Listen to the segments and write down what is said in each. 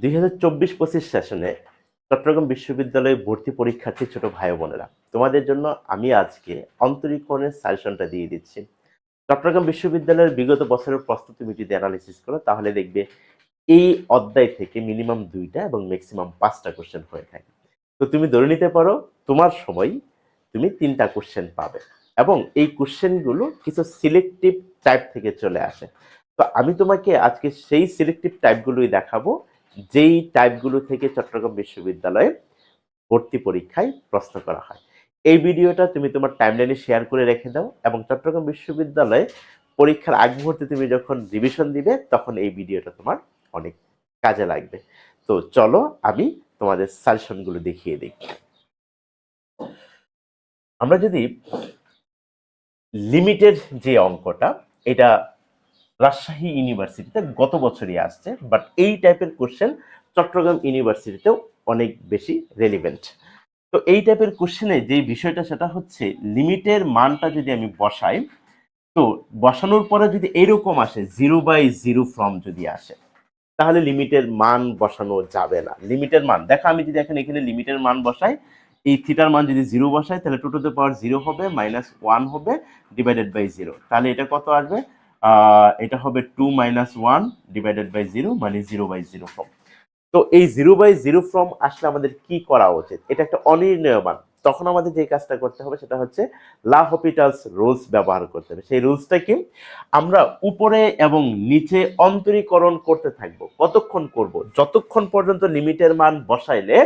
2024-25 সেশনে চট্টগ্রাম বিশ্ববিদ্যালয়ে ভর্তি পরীক্ষার্থী ছোট ভাই বোনেরা, তোমাদের জন্য আমি আজকে অন্তরীকরণের সাজেশনটা দিয়ে দিচ্ছি। চট্টগ্রাম বিশ্ববিদ্যালয়ের বিগত বছরের প্রস্তুতি তুমি যদি অ্যানালিসিস করো তাহলে দেখবে এই অধ্যায় থেকে মিনিমাম 2টা এবং ম্যাক্সিমাম 5টা কোশ্চেন হয়ে থাকে। তো তুমি ধরে নিতে পারো তোমার সময় তুমি 3টা কোশ্চেন পাবে এবং এই কোশ্চেনগুলো কিছু সিলেক্টিভ টাইপ থেকে চলে আসে। তো আমি তোমাকে আজকে সেই সিলেক্টিভ টাইপগুলোই দেখাবো, যেই টাইপগুলো থেকে চট্টগ্রাম বিশ্ববিদ্যালয়ে ভর্তি পরীক্ষায় প্রশ্ন করা হয়। এই ভিডিওটা তুমি তোমার টাইমলাইনে শেয়ার করে রেখে দাও এবং চট্টগ্রাম বিশ্ববিদ্যালয়ে পরীক্ষার আগ মুহূর্তে তুমি যখন রিভিশন দিবে তখন এই ভিডিওটা তোমার অনেক কাজে লাগবে। তো চলো আমি তোমাদের সাজেশনগুলো দেখিয়ে দিই। আমরা যদি লিমিটের যে অঙ্কটা, এটা রাজশাহী ইউনিভার্সিটিতে গত বছরই আসছে, বাট এই টাইপের কোশ্চেন চট্টগ্রাম ইউনিভার্সিটিতেও অনেক বেশি রেলিভেন্ট। তো এই টাইপের কোশ্চেনে যে বিষয়টা সেটা হচ্ছে লিমিটের মানটা যদি আমি বসাই, তো বসানোর পরে যদি এরকম আসে 0/0 ফর্ম যদি আসে তাহলে লিমিটের মান বসানো যাবে না। লিমিটের মান দেখো, আমি যদি এখন এখানে লিমিটের মান বসাই, এই থিটার মান যদি 0 বসাই তাহলে 2 টু দ্য পাওয়ার 0 হবে, -1 হবে ডিভাইডেড বাই 0। তাহলে এটা কত আসবে? এটা হবে 2 - 1 ডিভাইডেড বাই 0 মানে 0/0 ফর্ম। তো এই 0/0 ফর্ম আসলে আমাদের কি করা উচিত? এটা একটা অনির্ণয় মান। তখন আমাদের যে কাজটা করতে হবে সেটা হচ্ছে লা হপিটালস রুলস ব্যবহার করতে হবে। সেই রুলসটা কি? আমরা উপরে এবং নিচে অন্তরীকরণ করতে থাকবো। কতক্ষণ করব? যতক্ষণ পর্যন্ত লিমিটের মান বসাইলে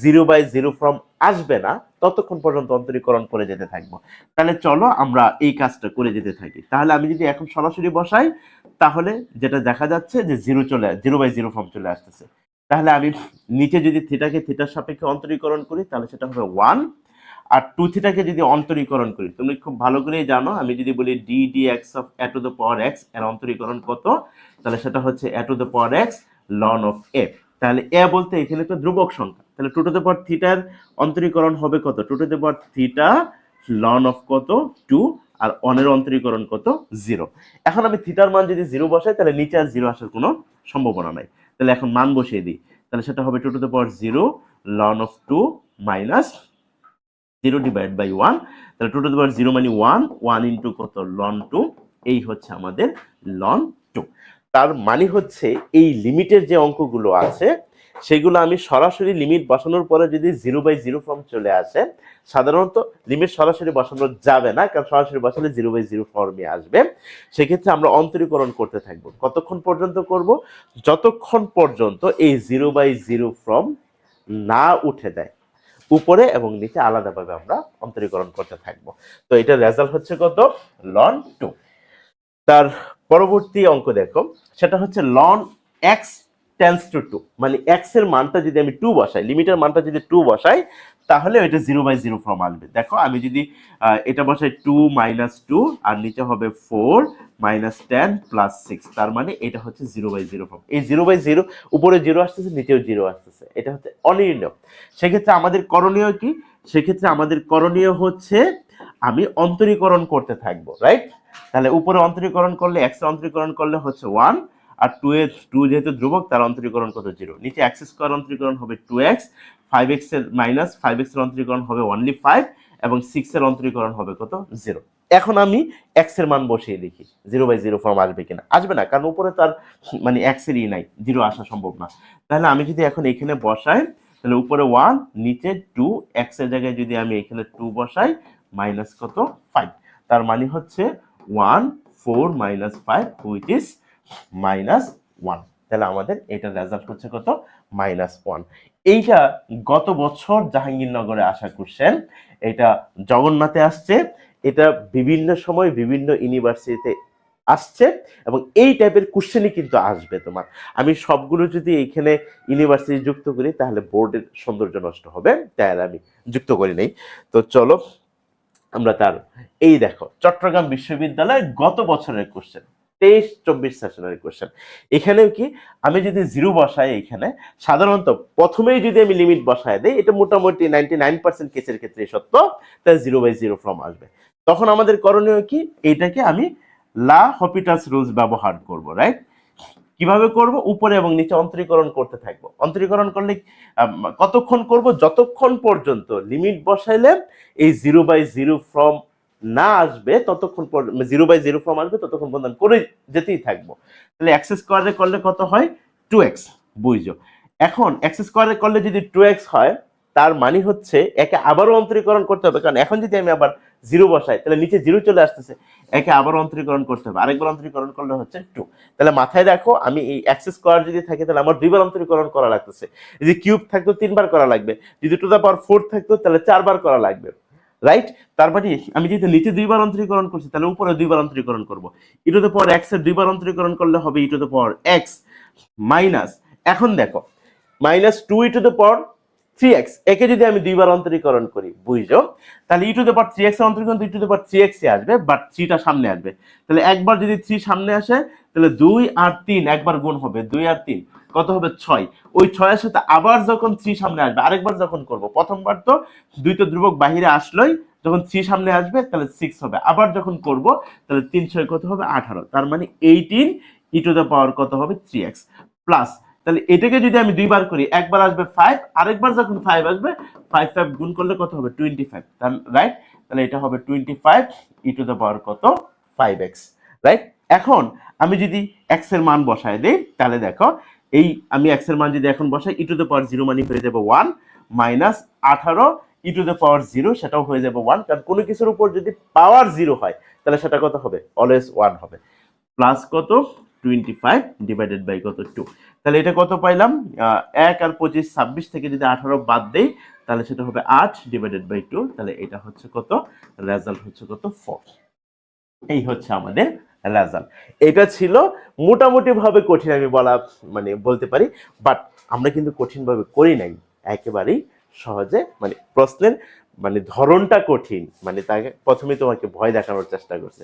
0/0 ফর্ম আসবে না ততক্ষণ পর্যন্ত অন্তরীকরণ করে যেতে থাকবো। তাহলে চলো আমরা এই কাজটা করে যেতে থাকি। তাহলে আমি যদি এখন সরাসরি বসাই তাহলে যেটা দেখা যাচ্ছে যে 0/0 ফর্ম চলে আসতেছে। তাহলে আমি নিচে যদি থিটাকে থিটার সাপেক্ষে অন্তরীকরণ করি তাহলে সেটা হবে 1, আর 2 থিটাকে যদি অন্তরীকরণ করি, তুমি খুব ভালো করেই জানো, আমি যদি বলি d d x of a to the power x এর অন্তরীকরণ কত, তাহলে সেটা হচ্ছে a to the power x ln of a. তাহলে এ বলতে এখানে একটা ধ্রুবক সংখ্যা, তাহলে 2 টু দ্য পাওয়ার থিটার অন্তরীকরণ হবে কত? 2 টু দ্য পাওয়ার থিটা লন অফ কত? 2, আর অনের অন্তরীকরণ কত? 0। এখন আমি থিটার মান যদি 0 বসাই তাহলে নিচে আর 0 আসার কোনো সম্ভাবনা নাই। তাহলে এখন মান বসিয়ে দিই, তাহলে সেটা হবে 2 টু দ্য পাওয়ার 0 লন অফ 2 মাইনাস 0 ডিভাইড বাই 1। তাহলে 2 টু দ্য পাওয়ার 0 মানে 1, 1 ইন্টু কত? লন 2। এই হচ্ছে আমাদের লন 2। তার মানে হচ্ছে এই লিমিটের যে অঙ্কগুলো আছে সেগুলো আমি সরাসরি লিমিট বসানোর পরে যদি 0/0 ফর্ম চলে আসে, সাধারণত লিমিট সরাসরি বসানো যাবে না, কারণ সরাসরি বসালে 0/0 ফর্মই আসবে। সেক্ষেত্রে আমরা অন্তরীকরণ করতে থাকবো। কতক্ষণ পর্যন্ত করব? যতক্ষণ পর্যন্ত এই 0/0 ফর্ম না উঠে দেয়। উপরে এবং নিচে আলাদাভাবে আমরা অন্তরীকরণ করতে থাকবো। তো এটার রেজাল্ট হচ্ছে কত? লন 2। তার পরবর্তী অঙ্ক দেখো, সেটা হচ্ছে লন এক্স টেন্স টু 2, মানে এক্স এর মানটা যদি আমি 2 বসাই, লিমিটের মানটা যদি 2 বসাই তাহলে এটা 0/0 ফর্ম আসবে। দেখো আমি যদি এটা বসাই 2 - 2 আর নিচে হবে 4 - 10 + 6, তার মানে এটা হচ্ছে 0/0 ফর্ম। এই 0/0 উপরে 0 আসতেছে, নিচেও 0 আসতেছে, এটা হচ্ছে অনির্ণয়। সেক্ষেত্রে আমাদের করণীয় কি? সেক্ষেত্রে আমাদের করণীয় হচ্ছে আমি অন্তরীকরণ করতে থাকবো, রাইট? তাহলে উপরে অন্তরীকরণ করলে এক্স এর অন্তরীকরণ করলে হচ্ছে 1, আর 2 যেহেতু ধ্রুবক তার অন্তরীকরণ কত? 0। নিচে x স্কয়ার অন্তরীকরণ হবে 2x, 5x এর মাইনাস 5x এর অন্তরীকরণ হবে অনলি 5 এবং 6 এর অন্তরীকরণ হবে কত? 0। এখন আমি x এর মান বসিয়ে দেখি 0/0 ফর্ম আসবে কিনা। আসবে না, কারণ উপরে তার মানে x এরই নাই, 0 আসা সম্ভব না। তাহলে আমি যদি এখন এখানে বসাই তাহলে উপরে 1 নিচে 2, x এর জায়গায় যদি আমি এখানে 2 বসাই মাইনাস কত? 5। তার মানে হচ্ছে 1 4 - 5 which is -1। তাহলে আমাদের এটার রেজাল্ট হচ্ছে কত? -1। এইটা গত বছর জাহাঙ্গীরনগরে আসা কোশ্চেন, এটা জগন্নাথে আসছে, এটা বিভিন্ন সময় বিভিন্ন ইউনিভার্সিটিতে আসছে এবং এই টাইপের কোশ্চেনই কিন্তু আসবে তোমার। আমি সবগুলো যদি এইখানে ইউনিভার্সিটি যুক্ত করি তাহলে বোর্ডের সৌন্দর্য নষ্ট হবে, তাই আমি যুক্ত করি নাই। তো চলো আমরা তার এই দেখো চট্টগ্রাম বিশ্ববিদ্যালয় গত বছরের কোশ্চেন, 23-24 সেশনের কোশ্চেন। এখানেও কি আমি যদি 0 বসাই, এখানে সাধারণত প্রথমেই যদি আমি লিমিট বসায় দেই, এটা মোটামুটি 99% কেসের ক্ষেত্রে সত্য, তাহলে 0/0 ফর্ম আসবে। তখন আমাদের করণীয় কি? এটাকে আমি লা হপিটালস রুলস ব্যবহার করব, রাইট? কিভাবে করব, উপরে এবং নিচে অন্তরীকরণ করতে থাকবো। অন্তরীকরণ করলে কতক্ষণ করব, যতক্ষণ পর্যন্ত লিমিট বসাইলে এই 0/0 ফর্ম না আসবে ততক্ষণ, 0/0 ফর্ম আসবে ততক্ষণ পর্যন্ত করে যেতেই থাকবো। তাহলে এক্স স্কোয়ারে করলে কত হয়, 2x, বুঝছো। এখন এক্স স্কোয়ারে করলে যদি 2x হয়, তার মানে হচ্ছে একে আবারও অন্তরীকরণ করতে হবে, কারণ এখন যদি আমি আবার 0 বসাই তাহলে নিচে 0 চলে আসতেছে, একে আবারও অন্তরীকরণ করতে হবে, আরেকবার অন্তরীকরণ করলে হচ্ছে 2। তাহলে মাথায় রাখো, আমি এই এক্স স্কোয়ার যদি থাকে তাহলে আমার 2 বার অন্তরীকরণ করা লাগতেছে, যদি কিউব থাকতো 3 বার করা লাগবে, যদি টু দা পাওয়ার 4 থাকতো তাহলে 4 বার করা লাগবে, রাইট। তার মানে আমি যেহেতু নিচে 2 বার অন্তরীকরণ করছি তাহলে উপরে 2 বার অন্তরীকরণ করব। E to the power x এর 2 বার অন্তরীকরণ করলে হবে e to the power x minus, এখন দেখো -2 ই টু দ্য পাওয়ার 3x, একে যদি আমি 2 বার অন্তরীকরণ করি, বুঝছো, তাহলে e to the power 3x এর অন্তরীকরণ ই টু দ্য পাওয়ার 3x এ আসবে, বাট 3 টা সামনে আসবে। তাহলে একবার যদি 3 সামনে আসে তাহলে 2 আর 3 একবার গুণ হবে, 2 আর 3 কত হবে, 6। ওই 6 এর সাথে আবার যখন 3 সামনে আসবে, আরেকবার যখন করব, প্রথমবার তো 2 তো ধ্রুবক বাহিরে আসলোই, যখন 3 সামনে আসবে তাহলে 6 হবে, আবার যখন করব তাহলে 3 6 কত হবে, 18। তার মানে 18 ই টু দ্য পাওয়ার কত হবে, 3x প্লাস, তাহলে এটাকে যদি আমি 2 বার করি, একবার আসবে 5, আরেকবার যখন 5 আসবে 5 5 গুণ করলে কত হবে, 25, রাইট। তাহলে এটা হবে 25 ই টু দ্য পাওয়ার কত, 5x, রাইট। এখন আমি যদি x এর মান বসায় দেই তাহলে দেখো, এই আমি x এর মান যদি এখন বসাই, ই টু দ্য পাওয়ার 0 মানে হয়ে যাবে 1 minus 18 E to the power 0, সেটাও হয়ে যাবে 1, কারণ কোনো কিছুর উপর যদি পাওয়ার 0 হয় তাহলে সেটা কত হবে, অলওয়েজ 1 হবে, প্লাস কত, 25 ডিভাইডেড বাই কত, 2। তাহলে এটা কত পাইলাম, 1 আর 25 26 থেকে যদি 18 বাদ দেই তাহলে সেটা হবে 8 ডিভাইডেড বাই 2। তাহলে এটা হচ্ছে কত, রেজাল্ট হচ্ছে কত, 4। এই হচ্ছে আমাদের রেজাল্ট। এটা ছিল মোটামুটি ভাবে কঠিন, আমি বলতে পারি, বাট আমরা কিন্তু কঠিন ভাবে করি নাই, একেবারেই সহজে, প্রশ্নের ধরনটা কঠিন, তাকে প্রথমে তোমাকে ভয় দেখানোর চেষ্টা করছে,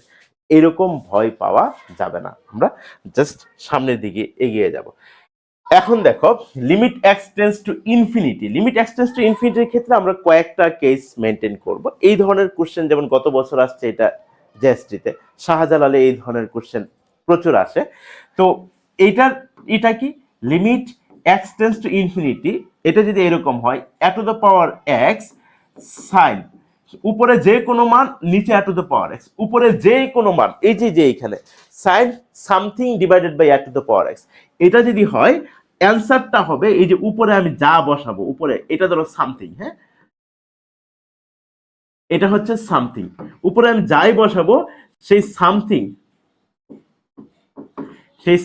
এরকম ভয় পাওয়া যাবে না, আমরা জাস্ট সামনের দিকে এগিয়ে যাব। এখন দেখো, limit x tends to infinity, limit x tends to ইনফিনিটির ক্ষেত্রে আমরা কয়েকটা কেস মেনটেন করব। এই ধরনের কোশ্চেন যেমন গত বছর আসছে, এটা জেএসটিতে শাহজালালে এই ধরনের কোশ্চেন প্রচুর আসে। তো এটা কি, limit x tends to infinity, এটা যদি এরকম হয়, a to the power x sine, উপরে যে কোনো মান, নিচে a to the power x, উপরে যে কোনো মান, এই যে এখানে sine something divided by a to the power x, এটা যদি হয়, অ্যান্সারটা হবে এই যে উপরে আমি যা বসাবো, উপরে এটা ধরো সামথিং, হ্যাঁ, এটা হচ্ছে সামথিং, উপরে আমি যাই বসাবো সেই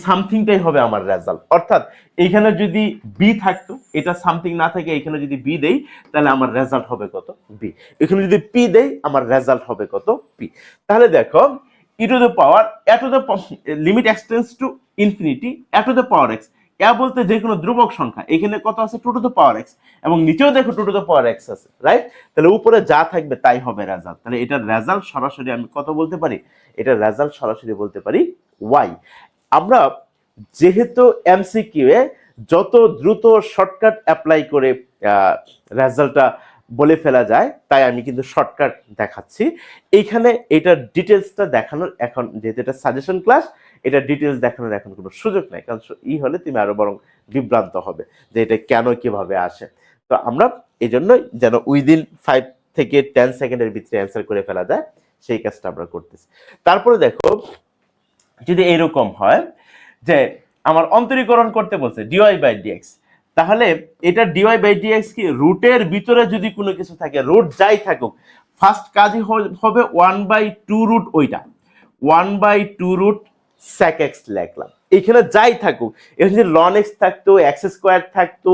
সামথিংটাই হবে আমার রেজাল্ট। অর্থাৎ এইখানে যদি বি থাকতো, এটা সামথিং না থাকে, এখানে যদি বি দেই তাহলে আমার রেজাল্ট হবে কত, বি। এখানে যদি পি দেই আমার রেজাল্ট হবে কত, পি। তাহলে দেখো, e to the power a to the limit x tends to infinity a to the power x, a বলতে যে কোনো ধ্রুবক সংখ্যা, এখানে কত আছে, 2 টু দ্য পাওয়ার এক্স, এবং নিচেও দেখো 2 টু দ্য পাওয়ার এক্স আছে, রাইট। তাহলে উপরে যা থাকবে তাই হবে রেজাল্ট। তাহলে এটার রেজাল্ট সরাসরি আমি কত বলতে পারি, এটার রেজাল্ট সরাসরি বলতে পারি ওয়াই। আমরা যেহেতু এমসিকিউ এ যত দ্রুত শর্টকাট অ্যাপ্লাই করে রেজাল্টটা বলে ফেলা যায়, তাই আমি কিন্তু শর্টকাট দেখাচ্ছি এইখানে। এটার ডিটেলসটা দেখানোর এখন, যেহেতু এটা সাজেশন ক্লাস, এটা ডিটেলস দেখানোর এখন কোনো সুযোগ নাই, কারণ হলে তুমি আরো বরং বিভ্রান্ত হবে যে এটা কেন কিভাবে আসে। তো আমরা এই জন্যই যেন উইদিন 5 থেকে 10 সেকেন্ডের ভিতরে অ্যান্সার করে ফেলা যায়, সেই কাজটা আমরা করতেছি। তারপরে দেখো, যদি এরকম হয় যে আমার অন্তরীকরণ করতে বলছে ডিওয়াই বাই ডিএক্স, তাহলে এটা ডিওয়াই বাই ডিএক্স কি, রুটের ভিতরে যদি কোনো কিছু থাকে, রুট যাই থাকুক, ফার্স্ট কাজই হবে 1/2 রুট, ওইটা 1/2 রুট sec x লিখলাম। এখানে যাই থাকুক, এখানে যদি ln x থাকতো, এক্স স্কোয়ার থাকতো,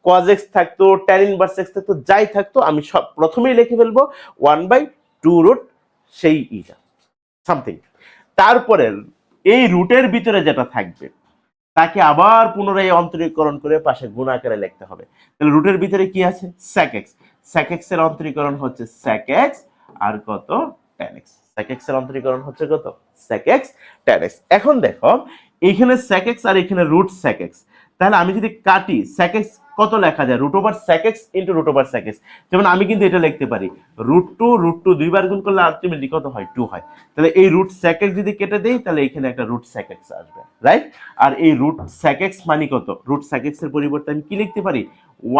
cos x থাকতো, tan ইনভার্স x থাকতো, যাই থাকতো, আমি সব প্রথমেই লিখে ফেলবো 1/2 রুট সেই ইটা সামথিং। তারপরে এই রুটের ভিতরে যেটা থাকবে তাকে আবার পুনরায় অন্তরীকরণ করে পাশে গুণ আকারে লিখতে হবে। তাহলে রুটের ভিতরে কি আছে, sec x, sec x এর অন্তরীকরণ হচ্ছে sec x আর কত, tan x, sec x এর অন্তরীকরণ হচ্ছে কত, sec x tan x। এখন দেখো, এইখানে sec x আর এখানে রুট sec x, তাহলে আমি যদি কাটি sec x কত লেখা যায় root over sec x into root over sec x। যেমন আমি কিন্তু এটা লিখতে পারি √2 দুইবার গুণ করলে আলটিমেটলি কত হয় 2 হয়। তাহলে এই রুট sec x যদি কেটে দেই তাহলে এখানে একটা রুট sec x আসবে, রাইট? আর এই রুট sec x মানে কত, রুট sec x এর পরিবর্তে আমি কি লিখতে পারি,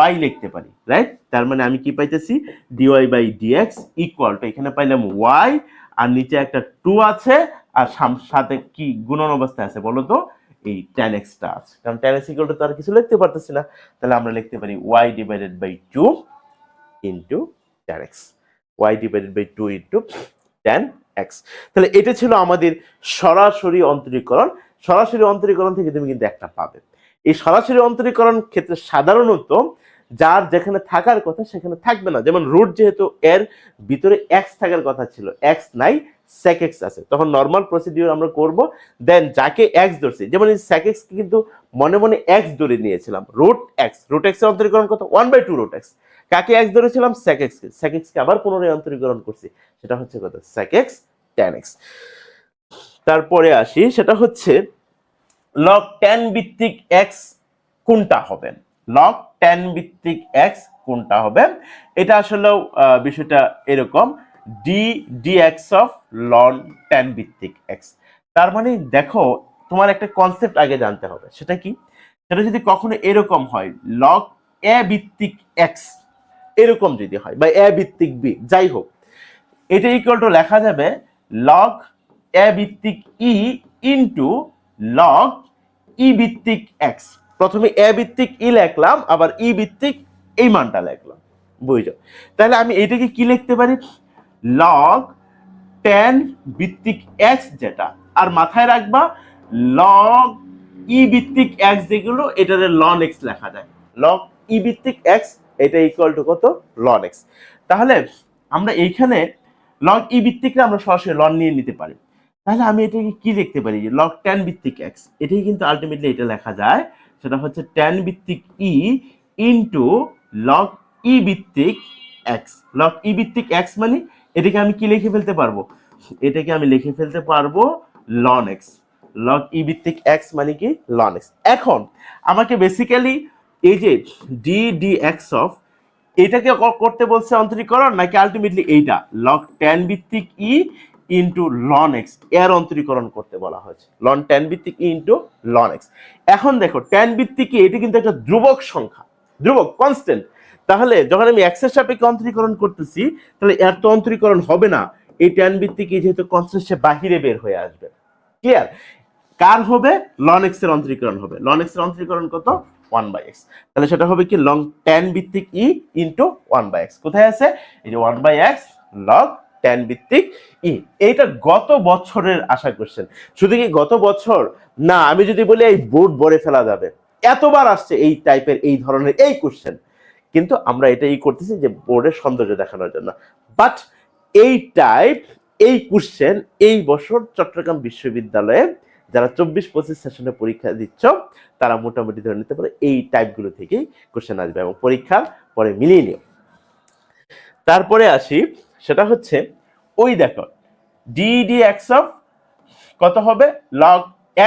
y লিখতে পারি, রাইট? তার মানে আমি কি পাইতেছি, dy by dx equal to এখানে পাইলাম y, আর নিচে একটা 2 আছে, আর সাথে কি গুণন অবস্থায় আছে বলো তো, এই tan x টা আছে, কারণ tan x ইকুয়াল টু তার কিছু লিখতে পারতেছি না, তাহলে আমরা লিখতে পারি y divided by 2 into tan x, y divided by 2 into tan x। তাহলে এটা ছিল আমাদের সরাসরি অন্তরীকরণ। সরাসরি অন্তরীকরণ থেকে তুমি কিন্তু একটা পাবে। এই সরাসরি অন্তরীকরণ ক্ষেত্রে সাধারণত যার যেখানে থাকার কথা সেখানে থাকবে না, যেমন রুট যেহেতু এর ভিতরে x থাকার কথা ছিল, x নাই, sec x আছে, তখন নরমাল প্রসিডিউর আমরা করব, দেন যাকে x ধরছি, যেমন এই sec x কে কিন্তু মনে মনে x ধরে নিয়েছিলাম, রুট x এর অন্তরীকরণ কত 1/2 রুট x, কাকে x ধরেছিলাম, sec x কে, sec x কে আবার পুনরায় অন্তরীকরণ করছি, সেটা হচ্ছে কত sec x tan x। তারপরে আসি, সেটা হচ্ছে log tan ভিত্তিক x কোনটা হবে, log tan ভিত্তিক x কোনটা হবে, এটা আসলে বিষয়টা এরকম, d dx of log tan ভিত্তিক x। তার মানে দেখো তোমার একটা কনসেপ্ট আগে জানতে হবে, সেটা কি, সেটা যদি কখনো এরকম হয় log a ভিত্তিক x এরকম যদি হয়, বা a ভিত্তিক b যাই হোক, এটা ইকুয়াল টু লেখা যাবে log a ভিত্তিক e ইনটু log e ভিত্তিক x। প্রথমে a ভিত্তিক e লিখলাম, আবার e ভিত্তিক এই মানটা লিখলাম, বুঝছো? তাহলে আমি এটাকে কি লিখতে পারি, log tan ভিত্তিক x যেটা, আর মাথায় রাখবা log e ভিত্তিক x যেগুলো এটারে ln x লেখা যায়, log e ভিত্তিক x এটা ইকুয়াল টু কত, ln x। তাহলে আমরা এইখানে log e ভিত্তিকরা আমরা সরাসরি ln নিয়ে নিতে পারি। তাহলে আমি এটাকে কি লিখতে পারি, যে log tan ভিত্তিক x, এটাই কিন্তু আলটিমেটলি এটা লেখা যায়, সেটা হচ্ছে tan ভিত্তিক e ইনটু log e ভিত্তিক x। log e ভিত্তিক x মানে এটাকে আমি কি লিখে ফেলতে পারবো, এটাকে আমি লিখে ফেলতে পারবো ln x। log e ভিত্তিক x মানে কি, ln x। এখন আমাকে বেসিক্যালি এই যে d dx অফ এটাকে করতে বলছে অন্তরীকরণ, নাকি আলটিমেটলি এইটা log tan ভিত্তিক e ইনটু ln x এর অন্তরীকরণ করতে বলা হয়েছে, ln tan ভিত্তিক e ইনটু ln x। এখন দেখো tan ভিত্তিক e এটা কিন্তু একটা ধ্রুবক সংখ্যা, ধ্রুবক কনস্ট্যান্ট, তাহলে যখন আমি x এর সাপেক্ষে অন্তরীকরণ করতেছি তাহলে এর তো অন্তরীকরণ হবে না, এই tan ভিত্তিক e যেহেতু কনস্ট্যান্ট সে বাহিরে বের হয়ে আসবে, ক্লিয়ার? কার হবে, ln x এর অন্তরীকরণ হবে, ln x এর অন্তরীকরণ কত 1/x, তাহলে সেটা হবে কি ln tan ভিত্তিক e ইনটু 1/x। কোথায় আছে, এই যে 1/x log tan ভিত্তিক e। এইটা গত বছরের আশা কোশ্চেন, শুধু কি গত বছর না, আমি যদি বলি এই বোর্ড ভরে ফেলা যাবে, এতবার আসছে এই টাইপের এই ধরনের এই কোশ্চেন, কিন্তু আমরা এটাই করতেছি যে বোর্ডের সৌন্দর্য দেখানোর জন্য। বাট এই টাইপ এই কোশ্চেন এই বছর চট্টগ্রাম বিশ্ববিদ্যালয়ে যারা 24-25 সেশনে পরীক্ষা দিচ্ছ তারা মোটামুটি ধরে নিতে পারে এই টাইপগুলো থেকেই কোশ্চেন আসবে, এবং পরীক্ষার পরে মিলিয়ে নিও। তারপরে আসি, সেটা হচ্ছে ওই দেখো ddx অফ কত হবে, log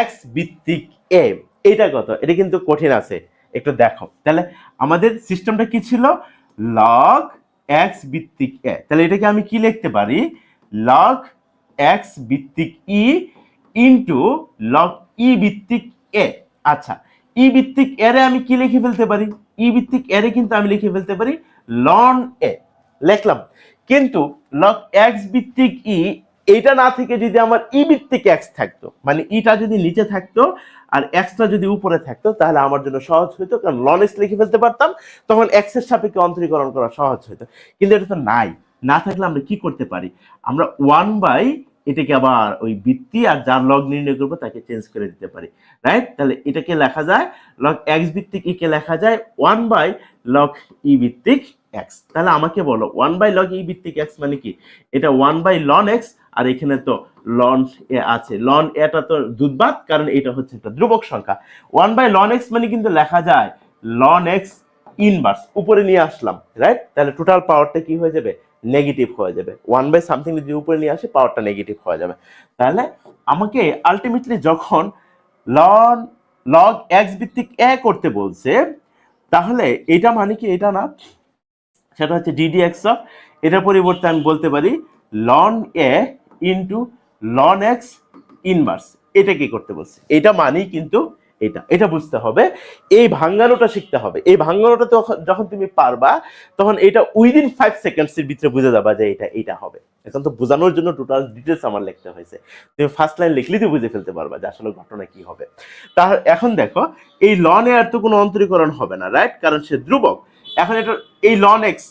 x ভিত্তিক a, এটা কত, এটা কিন্তু কঠিন আছে, একটু দেখো। তাহলে আমাদের সিস্টেমটা কি ছিল, log x ভিত্তিক a, তাহলে এটাকে আমি কি লিখতে পারি, log x ভিত্তিক e ইনটু log e ভিত্তিক a। আচ্ছা, e ভিত্তিক a রে আমি কি লিখে ফেলতে পারি, e ভিত্তিক a রে কিন্তু আমি লিখে ফেলতে পারি ln a, লিখলাম। কিন্তু log x ভিত্তিক e এইটা না থেকে যদি আমার ই ভিত্তিক x থাকতো, মানে ইটা যদি নিচে থাকতো আর এক্সটা যদি উপরে থাকতো, তাহলে আমার জন্য সহজ হতো, কারণ ln x লিখে ফেলতে পারতাম, তখন x এর সাপেক্ষে অন্তরীকরণ করা সহজ হতো। কিন্তু এটা তো নাই, না থাকলে আমরা কি করতে পারি, আমরা 1 এটাকে আবার ওই ভিত্তি আর যার লগ নির্ণয় করবো তাকে চেঞ্জ করে দিতে পারি, রাইট? তাহলে এটাকে লেখা যায় log x ভিত্তিক e কে লেখা যায় 1/log e ভিত্তিক x। তাহলে আমাকে বলো 1/log e ভিত্তিক x মানে কি, এটা 1/ln x, আর এখানে তো ln a আছে, ln এটা তো দুধবাদ, কারণ এটা হচ্ছে একটা ধ্রুবক সংখ্যা। 1/ln x মানে কিন্তু লেখা যায় ln x ইনভার্স, উপরে নিয়ে আসলাম, রাইট? তাহলে টোটাল পাওয়ারটা কি হয়ে যাবে, নেগেটিভ হয়ে যাবে, 1/something যদি উপরে নিয়ে আসে পাওয়ারটা নেগেটিভ হয়ে যাবে। তাহলে আমাকে আলটিমেটলি যখন ln লগ এক্স ভিত্তিক এ করতে বলছে, তাহলে এটা মানে কি এটা না, সেটা হচ্ছে ডিডি এক্স অফ, এটার পরিবর্তে আমি বলতে পারি লন এ ইন্টু লন এক্স ইনভার্স। এটা কি করতে বলছে, এটা মানেই কিন্তু এটা, এটা বুঝতে হবে, এই ভাঙ্গানোটা শিখতে হবে। এই ভাঙ্গানোটা যখন তুমি পারবা তখন এটা উইদিন 5 সেকেন্ডস এর ভিতরে বুঝে যাবা যে এটা হবে। এখন তো বোঝানোর জন্য টোটাল ডিটেলস আমার লিখতে হয়েছে, তুমি ফার্স্ট লাইন লিখলেই তো বুঝে ফেলতে পারবা যে আসলে ঘটনা কি হবে। তাহলে এখন দেখো এই লন এ আর তো কোনো অন্তরীকরণ হবে না, রাইট, কারণ সে ধ্রুবক। এখন এটা এই লন এক্স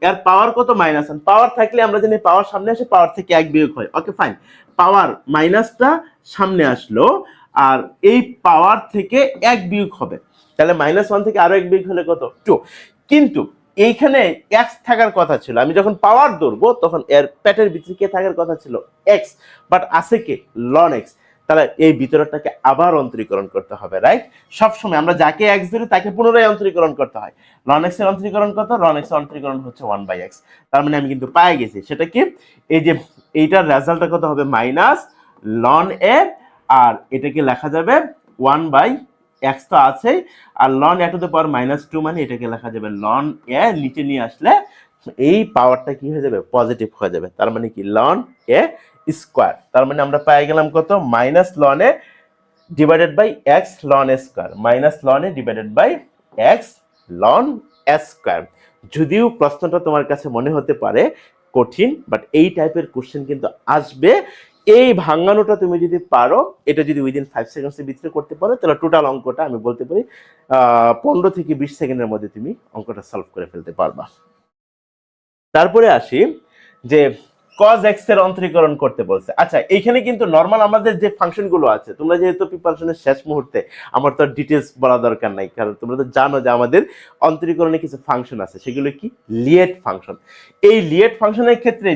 এর পাওয়ার কত মাইনাস, পাওয়ার থাকলে আমরা জানি পাওয়ার সামনে আসে, পাওয়ার থেকে এক বিয়োগ হয়, ওকে ফাইন, পাওয়ার মাইনাসটা সামনে আসলো আর এই পাওয়ার থেকে এক বিয়োগ হবে, তাহলে -1 থেকে আরো এক বিয়োগ হলে কত 2। কিন্তু এইখানে এক্স থাকার কথা ছিল, আমি যখন পাওয়ার ধরবো তখন এর পেটের ভিতরে কে থাকার কথা ছিল এক্স, বাট আছে কে লন এক্স, তাহলে এই ভিতরটাকে আবার অন্তরীকরণ করতে হবে, রাইট। সবসময় আমরা যাকে এক্স ধরি তাকে পুনরায় অন্তরীকরণ করতে হয়। লন এক্স এর অন্তরীকরণ কত, লন এক্স এর অন্তরীকরণ হচ্ছে 1/x, তার মানে আমি কিন্তু পেয়ে গেছি সেটা কি, এই যে এইটার রেজাল্টটা কত হবে মাইনাস লন এ, আর এটাকে লেখা যাবে 1/x তো আছেই, আর ln a to the power -2 মানে এটাকে লেখা যাবে লন এ, নিচে নিয়ে আসলে এই পাওয়ারটা কি হয়ে যাবে পজিটিভ হয়ে যাবে, তার মানে কি লন এ স্কোয়ার। তার মানে আমরা পেয়ে গেলাম কত মাইনাস লন এ ডিভাইডেড বাই এক্স লন এ স্কোয়ার, মাইনাস লন এ ডিভাইডেড বাই এক্স লন এ স্কোয়ার। যদিও প্রশ্নটা তোমার কাছে মনে হতে পারে কঠিন, বাট এই টাইপের কোশ্চেন কিন্তু আসবে। এই ভাঙানোটা তুমি যদি পারো, এটা যদি উইদিন 5 সেকেন্ডসের ভিতরে করতে পারো, তাহলে টোটাল অঙ্কটা আমি বলতে পারি 15 থেকে 20 সেকেন্ডের মধ্যে তুমি অঙ্কটা সলভ করে ফেলতে পারবা। তারপরে আসি যে cos x এর অন্তরীকরণ করতে বলছে। আচ্ছা, এইখানে কিন্তু নরমাল আমাদের যে ফাংশন গুলো আছে, তোমরা যেহেতু প্রিপারেশনের শেষ মুহূর্তে, আমার তো ডিটেলস বলা দরকার নাই, কারণ তোমরা তো জানো যে আমাদের অন্তরীকরণে কিছু ফাংশন আছে, সেগুলো কি লিয়েট ফাংশন। এই লিয়েট ফাংশনের ক্ষেত্রে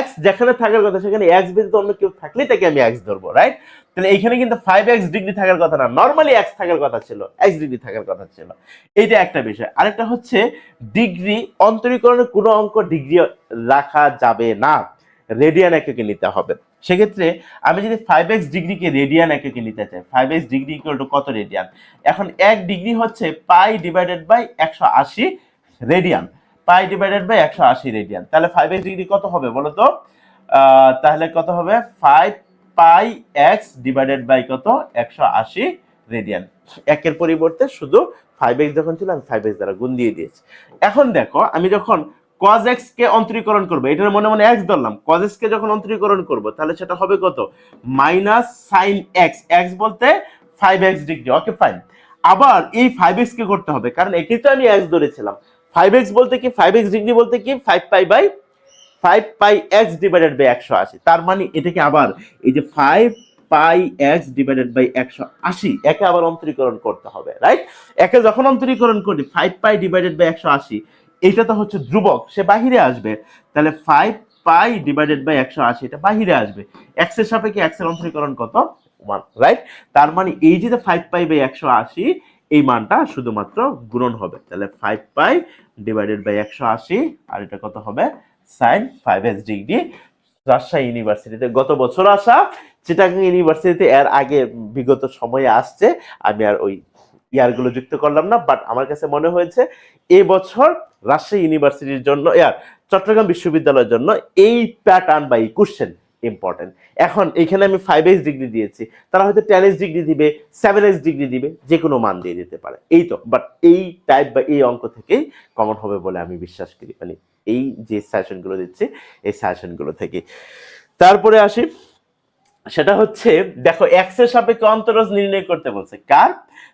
x যেখানে থাকার কথা সেখানে x ব্যতীত অন্য কেউ থাকলেই তাকে আমি x ধরবো, রাইট। তাহলে এখানে কিন্তু 5x ডিগ্রি থাকার কথা না, নরমালি x থাকার কথা ছিল, x ডিগ্রি থাকার কথা ছিল। এইটা একটা বিষয়। আরেকটা হচ্ছে ডিগ্রি, অন্তরীকরণের কোনো অঙ্ক ডিগ্রি রাখা যাবে না, রেডিয়ান এককে নিতে হবে। সেক্ষেত্রে আমি যদি 5x ডিগ্রিকে রেডিয়ান এককে নিতে চাই, 5x ডিগ্রি ইকুয়াল টু কত রেডিয়ান, এখন 1 ডিগ্রি হচ্ছে pi divided by 180 radian, pi divided by 180 radian, তাহলে 5x ডিগ্রি কত হবে বলো তো, তাহলে কত হবে 5 পাই এক্স ডিভাইডেড বাই কত 180 রেডিয়ান। একের পরিবর্তে শুধু 5x যখন ছিল আমি 5x দ্বারা গুণ দিয়ে দিয়েছি। এখন দেখো আমি যখন cos x কে অন্তরীকরণ করব, এটার মনে মনে x ধরলাম, cos x কে যখন অন্তরীকরণ করব তাহলে সেটা হবে কত মাইনাস sin x, x বলতে 5x ডিগ্রি, ওকে ফাইন। আবার এই 5x কে করতে হবে, কারণ একে তো আমি x ধরেছিলাম, 5x বলতে কি 5x ডিগ্রি বলতে কি 5 pi by 5 pi x divided by 180, তার মানে এটাকে আবার এই যে 5 পাই x ডিভাইডেড বাই 180 একে আবার অন্তরীকরণ করতে হবে, রাইট। একে যখন অন্তরীকরণ করি 5 পাই ডিভাইডেড বাই 180, এইটা তো হচ্ছে ধ্রুবক, সে বাহিরে আসবে, তাহলে 5 পাই ডিভাইডেড বাই 180 এটা বাহিরে আসবে, x এর সাপেক্ষে x এর অন্তরীকরণ কত 1, রাইট। তার মানে এই যে 5 পাই বাই 180 এই মানটা শুধুমাত্র গুণন হবে, তাহলে 5 পাই ডিভাইডেড বাই 180, আর এটা কত হবে sin 5x ডিগ্রি। রাজশাহী ইউনিভার্সিটিতে গত বছর আসা, চিটাগাং ইউনিভার্সিটিতে এর আগে বিগত সময়ে আসছে, আমি আর ওই ইয়ারগুলো যুক্ত করলাম না, বাট আমার কাছে মনে হয়েছে এই বছর রাজশাহী ইউনিভার্সিটির জন্য চট্টগ্রাম বিশ্ববিদ্যালয়ের জন্য এই প্যাটার্ন বা এই কোশ্চেন ইম্পর্টেন্ট। এখন এখানে আমি 5x ডিগ্রি দিয়েছি, তারা হয়তো 10x ডিগ্রি দিবে, 7x ডিগ্রি দিবে, যে কোনো মান দিয়ে দিতে পারে, এই তো। বাট এই টাইপ বা এই অঙ্ক থেকেই কমন হবে বলে আমি বিশ্বাস করি, মানে এই যে সাজেশনগুলো দিচ্ছি এই সাজেশনগুলো থেকে। তারপরে আসি, সেটা হচ্ছে দেখো এক্স এর সাপেক্ষে অন্তরজ নির্ণয় করতে বলছে, কার,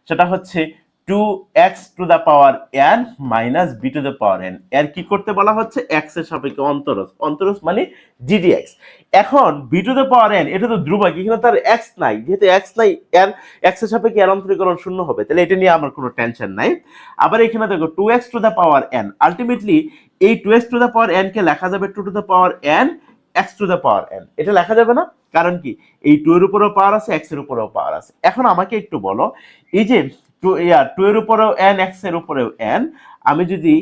সেটা হচ্ছে 2x to the power n minus b to the power n, এর কি করতে বলা হচ্ছে এক্স এর সাপেক্ষে অন্তরজ, অন্তরজ মানে ddx। এখন b to the power n এটা তো ধ্রুবক, এখানে তার x নাই, যেহেতু x নাই n, x এর সাপেক্ষে এর অন্তরীকরণ শূন্য হবে, তাহলে এটা নিয়ে আমার কোনো টেনশন নাই। আবার এখানে দেখো 2x to the power n, ultimately এই 2x to the power n কে লেখা যাবে 2 to the power n x to the power n, এটা লেখা যাবে না, কারণ কি এই 2 এর উপরেও পাওয়ার আছে, x এর উপরেও পাওয়ার আছে। এখন আমাকে একটু বলো, এই যে 2 এর উপরেও n, x এর উপরেও n, আমি যদি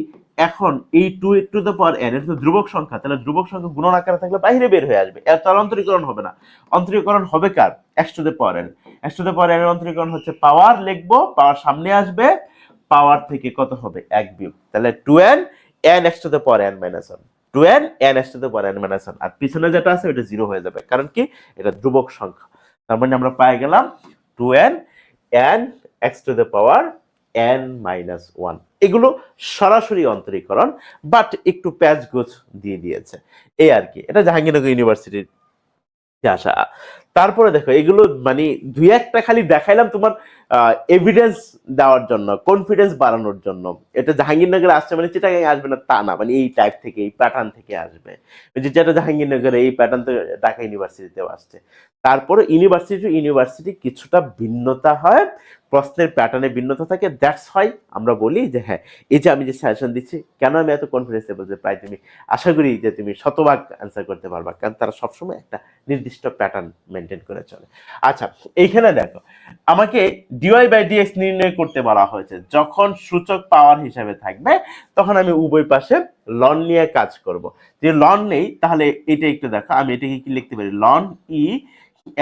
এখন এই 2 টু দ্য পাওয়ার n, এটা তো ধ্রুবক সংখ্যা, তাহলে ধ্রুবক সংখ্যা গুণন আকারে থাকলে বাইরে বের হয়ে আসবে, এর তার অন্তরীকরণ হবে না, অন্তরীকরণ হবে কার x two the power n। x two the power n এর অন্তরীকরণ হচ্ছে পাওয়ার, লিখবো পাওয়ার সামনে আসবে, পাওয়ার থেকে কত হবে 1 বিয়োগ, তাহলে 2n n x two the power n minus 1, 2n n x two the power n minus 1, আর পিছনে যেটা আছে ওটা 0 হয়ে যাবে, কারণ কি এটা ধ্রুবক সংখ্যা। তার মানে আমরা পেয়ে গেলাম 2n n x two the power n minus 1। এগুলো সরাসরি অন্তরীকরণ, বাট একটু প্যাচ গোছ দিয়ে দিয়েছে এই আর কি। এটা জাহাঙ্গীরনগর ইউনিভার্সিটির আসা। তারপরে দেখো এগুলো মানে দুই একটা খালি দেখাইলাম তোমার এভিডেন্স দেওয়ার জন্য, কনফিডেন্স বাড়ানোর জন্য। এটা জাহাঙ্গীরনগরে আসছে মানে চিটাগাং আসবে না তা না, মানে এই টাইপ থেকে এই প্যাটার্ন থেকে আসবে, যেটা জাহাঙ্গীরনগরে এই প্যাটার্ন তো ঢাকা ইউনিভার্সিটিতেও আসছে। তারপরে ইউনিভার্সিটি টু ইউনিভার্সিটি কিছুটা ভিন্নতা হয়, প্রশ্নের প্যাটার্নে ভিন্নতা থাকে। দ্যাটস হয় আমরা বলি যে হ্যাঁ, এই যে আমি যে সাজেশন দিচ্ছি, কেন আমি এত কনফিডেন্সেবল যে প্রায় তুমি আশা করি যে তুমি শতভাগ অ্যান্সার করতে পারবা, কারণ তারা সবসময় একটা নির্দিষ্ট প্যাটার্ন মেনটেন করে চলে। আচ্ছা, এইখানে দেখো আমাকে ডিওয়াই বাই ডিএক্স নির্ণয় করতে বলা হয়েছে। যখন সূচক পাওয়ার হিসাবে থাকবে তখন আমি উভয় পাশে লন নিয়ে কাজ করব। যে লন নেই তাহলে এটা একটু দেখো, আমি এটাকে কি লিখতে পারি, লন ই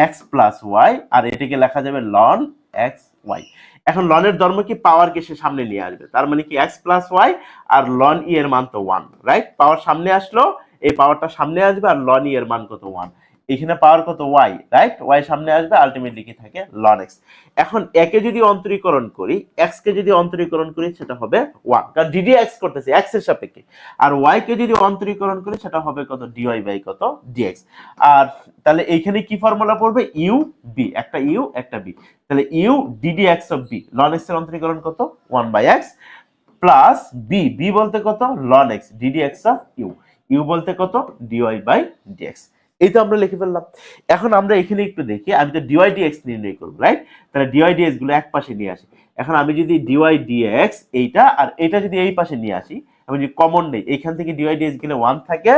এক্স প্লাস ওয়াই, আর এটাকে লেখা যাবে লন এক্স ওয়াই। এখন লনের ধর্ম কি পাওয়ারকে সে সামনে নিয়ে আসবে, তার মানে কি এক্স প্লাস ওয়াই আর লন ই এর মান তো 1, রাইট? পাওয়ার সামনে আসলো, এই পাওয়ারটা সামনে আসবে, আর লন ই এর মান কত 1, এখানে পাওয়ার কত ওয়াই, রাইট? ওয়াই সামনে আসবে, আলটিমেটলি কি থাকে লন এক্স। এখন একে যদি অন্তরীকরণ করি, এক্স কে যদি অন্তরীকরণ করি সেটা হবে 1, কারণ ডিডি এক্স করতেছে এক্স এর সাপেক্ষে। আর ওয়াই কে যদি অন্তরীকরণ করি সেটা হবে কত, ডিওয়াই বাই কত ডিএক্স। আর তাহলে এইখানে কি ফর্মুলা পড়বে, ইউ বি, একটা ইউ একটা বি, তাহলে u dd x of v, লন এক্স এর অন্তরীকরণ কত 1 by x, plus v, v বলতে কত লন x dd x of u, u বলতে কত ডিওয়াই বাই ডিএক্স। এই তো আমরা লিখে ফেললাম। এখন আমরা এখানে একটু দেখি, আমি তো ডিওয়াই ডিএক্স নির্ণয় করবো, রাইট? তাহলে ডিওয়াই ডিএক্স গুলো এক পাশে নিয়ে আসি। এখন আমি যদি ডিওয়াই ডিএক্স এইটা আর এটা যদি এই পাশে নিয়ে আসি, আমি যদি কমন নেই, এখান থেকে ডিওয়াই ডিএক্স গেলে 1 থাকে,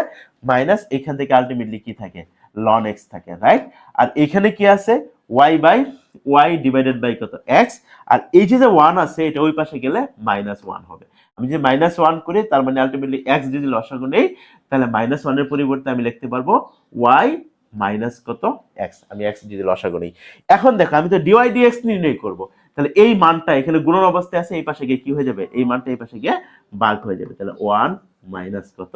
মাইনাস এখান থেকে আলটিমেটলি কি থাকে লন এক্স থাকে, রাইট? আর এখানে কি আছে y by y divided by কত এক্স, আর এই যে 1 আছে এটা ওই পাশে গেলে -1 হবে। আমি যে -1 করি তার মানে আলটিমেটলি এক্স যদি লসাগু নেই তাহলে -1 এর পরিবর্তে আমি লিখতে পারবো ওয়াই মাইনাস কত এক্স, আমি এক্স যদি লসাগু নেই। এখন দেখো আমি তো ডিওয়াই ডিএক্স নির্ণয় করব, তাহলে এই মানটা এখানে গুণন অবস্থায় আছে, এই পাশে গিয়ে কি হয়ে যাবে, এই মানটা এই পাশে গিয়ে বাল্ক হয়ে যাবে, তাহলে 1 মাইনাস কত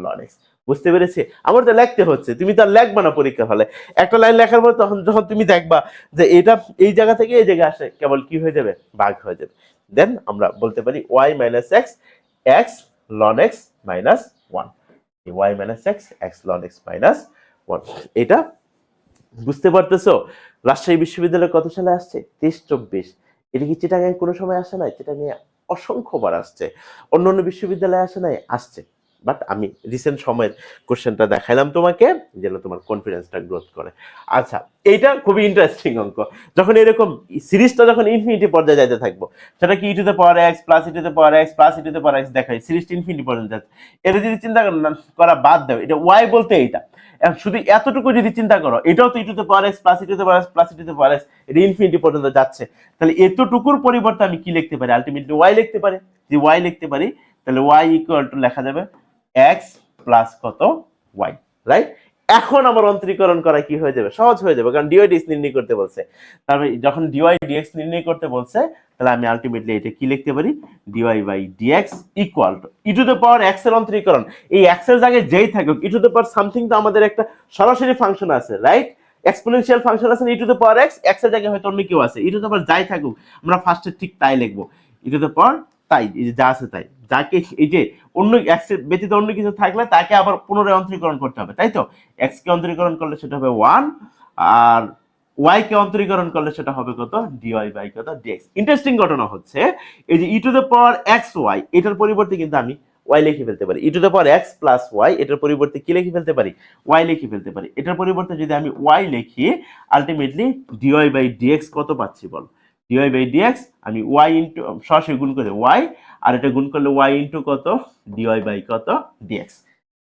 লন এক্স। বুঝতে পেরেছি? আমার তো লিখতে হচ্ছে, তুমি তো আর লিখবা না পরীক্ষা হলে। একটা লাইন লেখার পর তখন যখন তুমি দেখবা যে এটা এই জায়গা থেকে এই জায়গায় আসে, কেবল কি হয়ে যাবে, ভাগ হয়ে যাবে। দেন আমরা বলতে পারি ওয়াই মাইনাস এক্স, এক্স লন x minus 1, y minus x, x লন এক্স মাইনাস 1। এটা বুঝতে পারতেছো? রাজশাহী বিশ্ববিদ্যালয় কত সালে আসছে, 23-24। এটা কি চিটাগাং কোনো সময় আসে নাই? চিটাগাং অসংখ্যবার আসছে। অন্য অন্য বিশ্ববিদ্যালয়ে আসে নাই, আসছে। বাট আমি রিসেন্ট সময়ের কোশ্চেনটা দেখাইলাম তোমাকে, যেন তোমার কনফিডেন্সটা গ্রোথ করে। আচ্ছা, এইটা খুবই ইন্টারেস্টিং অঙ্ক। যখন এরকম সিরিজটা যখন ইনফিনিটি পর্যায়ে যাইতে থাকবো, সেটা কি e to the power x plus e to the power x plus e to the power x দেখাই, সিরিজটা ইনফিনিটি পর্যন্ত যাচ্ছে। এটা যদি চিন্তা করা বাদ দাও, এটা ওয়াই বলতে এইটা, শুধু এতটুকু যদি চিন্তা করো, এটাও তো e to the power x plus e to the power x plus e to the power x, এটা ইনফিনিটি পর্যন্ত যাচ্ছে। তাহলে এতটুকুর পরিবর্তে আমি কি লিখতে পারি, আলটিমেটলি ওয়াই লিখতে পারি। যদি ওয়াই লিখতে পারি তাহলে ওয়াই ইকুয়াল টু লেখা যাবে এক্স প্লাস কত ওয়াই, রাইট? এখন আমার অন্তরীকরণ করা কি হয়ে যাবে, সহজ হয়ে যাবে, কারণ ডিওয়াই ডিএক্স নির্ণয় করতে বলছে। তারপরে যখন ডিওয়াই ডিএক্স নির্ণয় করতে বলছে, তাহলে আমি আলটিমেটলি এটা কি লিখতে পারি, dy by dx equal to e to the power x এর অন্তরীকরণ। এই এক্স এর জায়গায় যেই থাকুক, e to the power something তো আমাদের একটা সরাসরি ফাংশন আছে, রাইট? এক্সপোনেনশিয়াল ফাংশন আছে e to the power x, x এর জায়গায় হয়তো অন্য কেউ আছে, ই টু দ্য পাওয়ার যাই থাকুক আমরা ফার্স্টে ঠিক তাই লিখবো, ই টু দ্য পাওয়ার তাই, এই যে যা আছে তাই, যাকে এই যে অন্য এক্স ব্যতীত অন্য কিছু থাকলে তাকে আবার পুনরায় অন্তরীকরণ করতে হবে, তাই তো? এক্স কে অন্তরীকরণ করলে সেটা হবে 1, আর ওয়াই কে অন্তরীকরণ করলে সেটা হবে কত, ডিওয়াই বাই কত ডিএক্স। ইন্টারেস্টিং ঘটনা হচ্ছে এই যে e to the power x y, এটার পরিবর্তে কিন্তু আমি ওয়াই লিখে ফেলতে পারি। E to the power x plus y, এটার পরিবর্তে কি লিখে ফেলতে পারি, ওয়াই লিখে ফেলতে পারি। এটার পরিবর্তে যদি আমি ওয়াই লিখি, আলটিমেটলি ডিওয়াই বাই ডিএক্স কত পাচ্ছি বল, ডিওয়াই বাই ডিএক্স আমি ওয়াই ইন্টু সরাসরি গুণ করে ওয়াই, আর এটা গুণ করলে ওয়াই ইন্টু কত, ডিওয়াই বাই কত ডিএক্স।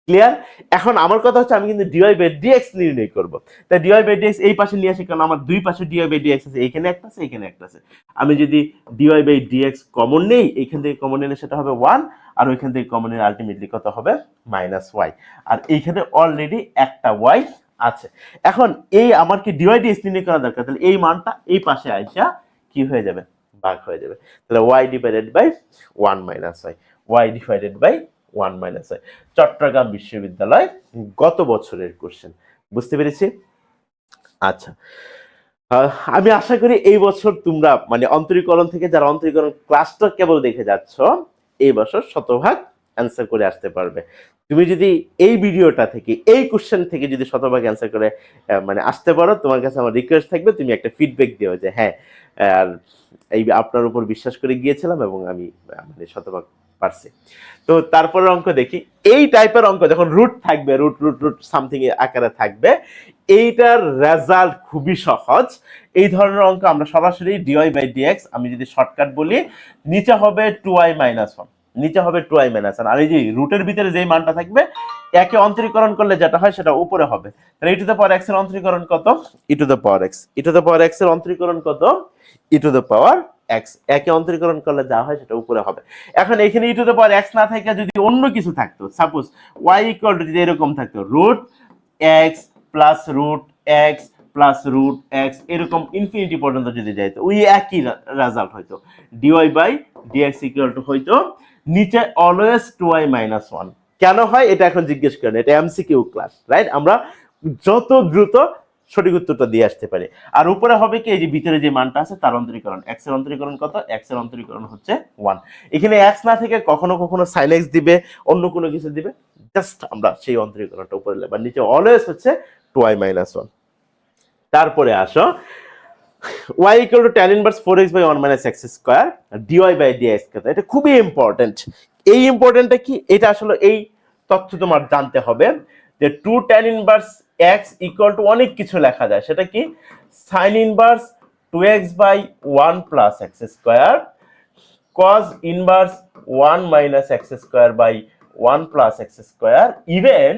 ক্লিয়ার? এখন আমার কথা হচ্ছে আমি কিন্তু ডিওয়াই বাই ডিএক্স নির্ণয় করব। তাই ডিওয়াই বাই ডিএক্স এই পাশে নিয়ে আসি, কারণ আমার দুই পাশে ডিওয়াই বাই ডিএক্স আছে, এখানে একটা আছে এখানে একটা আছে। আমি যদি ডিওয়াই বাই ডিএক্স কমন নেই, এখান থেকে কমন নিলে সেটা হবে 1, আর ওইখান থেকে কমন নিলে আলটিমেটলি কত হবে, -y। আর এইখানে অলরেডি একটা ওয়াই আচ্ছা, এখন এই আমার কি ডিওয়াইডিএস নির্ণয় করা দরকার, তাহলে এই মানটা এই পাশে আইসা কি হয়ে যাবে, ভাগ হয়ে যাবে। তাহলে y divided by 1 minus y, y divided by 1 minus y. Chittagong বিশ্ববিদ্যালয় গত বছরের কোশ্চেন, বুঝতে পেরেছি। আচ্ছা, আমি আশা করি এই বছর তোমরা মানে অন্তরীকরণ থেকে যারা অন্তরীকরণ ক্লাসটা কেবল দেখে যাচ্ছ, এই বছর শতভাগ অ্যান্সার করে আসতে পারবে। তুমি যদি এই ভিডিওটা থেকে এই কোশ্চেন থেকে যদি শতভাগ অ্যান্সার করে মানে আসতে পারো, তোমার কাছে আমার রিকোয়েস্ট থাকবে তুমি একটা ফিডব্যাক দিও যে হ্যাঁ, আর এই আপনার উপর বিশ্বাস করে গিয়েছিলাম এবং আমি মানে শতভাগ পারছি। তো তারপরের অঙ্ক দেখি। এই টাইপের অঙ্ক যখন রুট থাকবে, রুট রুট রুট সামথিং আকারে থাকবে, এইটার রেজাল্ট খুবই সহজ। এই ধরনের অঙ্ক আমরা সরাসরি ডিওয়াই বাই ডিএক্স, আমি যদি শর্টকাট বলি, নিচে হবে 2i মাইনাস 1, নিচে হবে 2i মাইনাস 1, আর এই যে রুটের ভিতরে যেই মানটা থাকবে একে অন্তরীকরণ করলে যেটা হয় সেটা উপরে হবে। তাহলে e to the power x এর অন্তরীকরণ কত, e to the power x, e to the power x এর অন্তরীকরণ কত, e to the power x, একে অন্তরীকরণ করলে যা হয় সেটা উপরে হবে। এখন এখানে ই টু দ্য পাওয়ার এক্স না থাকে যদি অন্য কিছু থাকতো, সাপোজ ওয়াই ইকুয়াল টু যদি এরকম থাকতো, root x plus root x plus root x, এরকম ইনফিনিটি পর্যন্ত যদি যাইতো, ওই একই রেজাল্ট হইতো, dy by dx equal to হইতো নিচে অলওয়েজ 2i মাইনাস 1। কেন হয় এটা এখন জিজ্ঞেস করেন, এটা এমসিকিউ ক্লাস, রাইট? আমরা যত দ্রুত সঠিক উত্তরটা দিয়ে আসতে পারি। আর উপরে হবে কি, এই যে ভিতরে যে মানটা আছে তার অন্তরীকরণ, এক্স এর অন্তরীকরণ কত, এক্স এর অন্তরীকরণ হচ্ছে 1। এখানে এক্স না থেকে কখনো কখনো সাইন এক্স দিবে, অন্য কোনো কিছু দিবে, জাস্ট আমরা সেই অন্তরীকরণটা উপরে লিখব, নিচে অলওয়েজ হচ্ছে 2i মাইনাস 1। তারপরে আসো y equal to tan inverse 4x by 1 minus x square dy by dx কথা, এটা খুবই ইম্পর্টেন্ট। এই ইম্পর্টেন্টটা কি, এটা আসলে এই তথ্য তোমার জানতে হবে যে 2 tan inverse x equal to অনেক কিছু লেখা যায়, সেটা কি sin inverse 2x by 1 plus x square cos inverse 1 minus x square by 1 plus x square even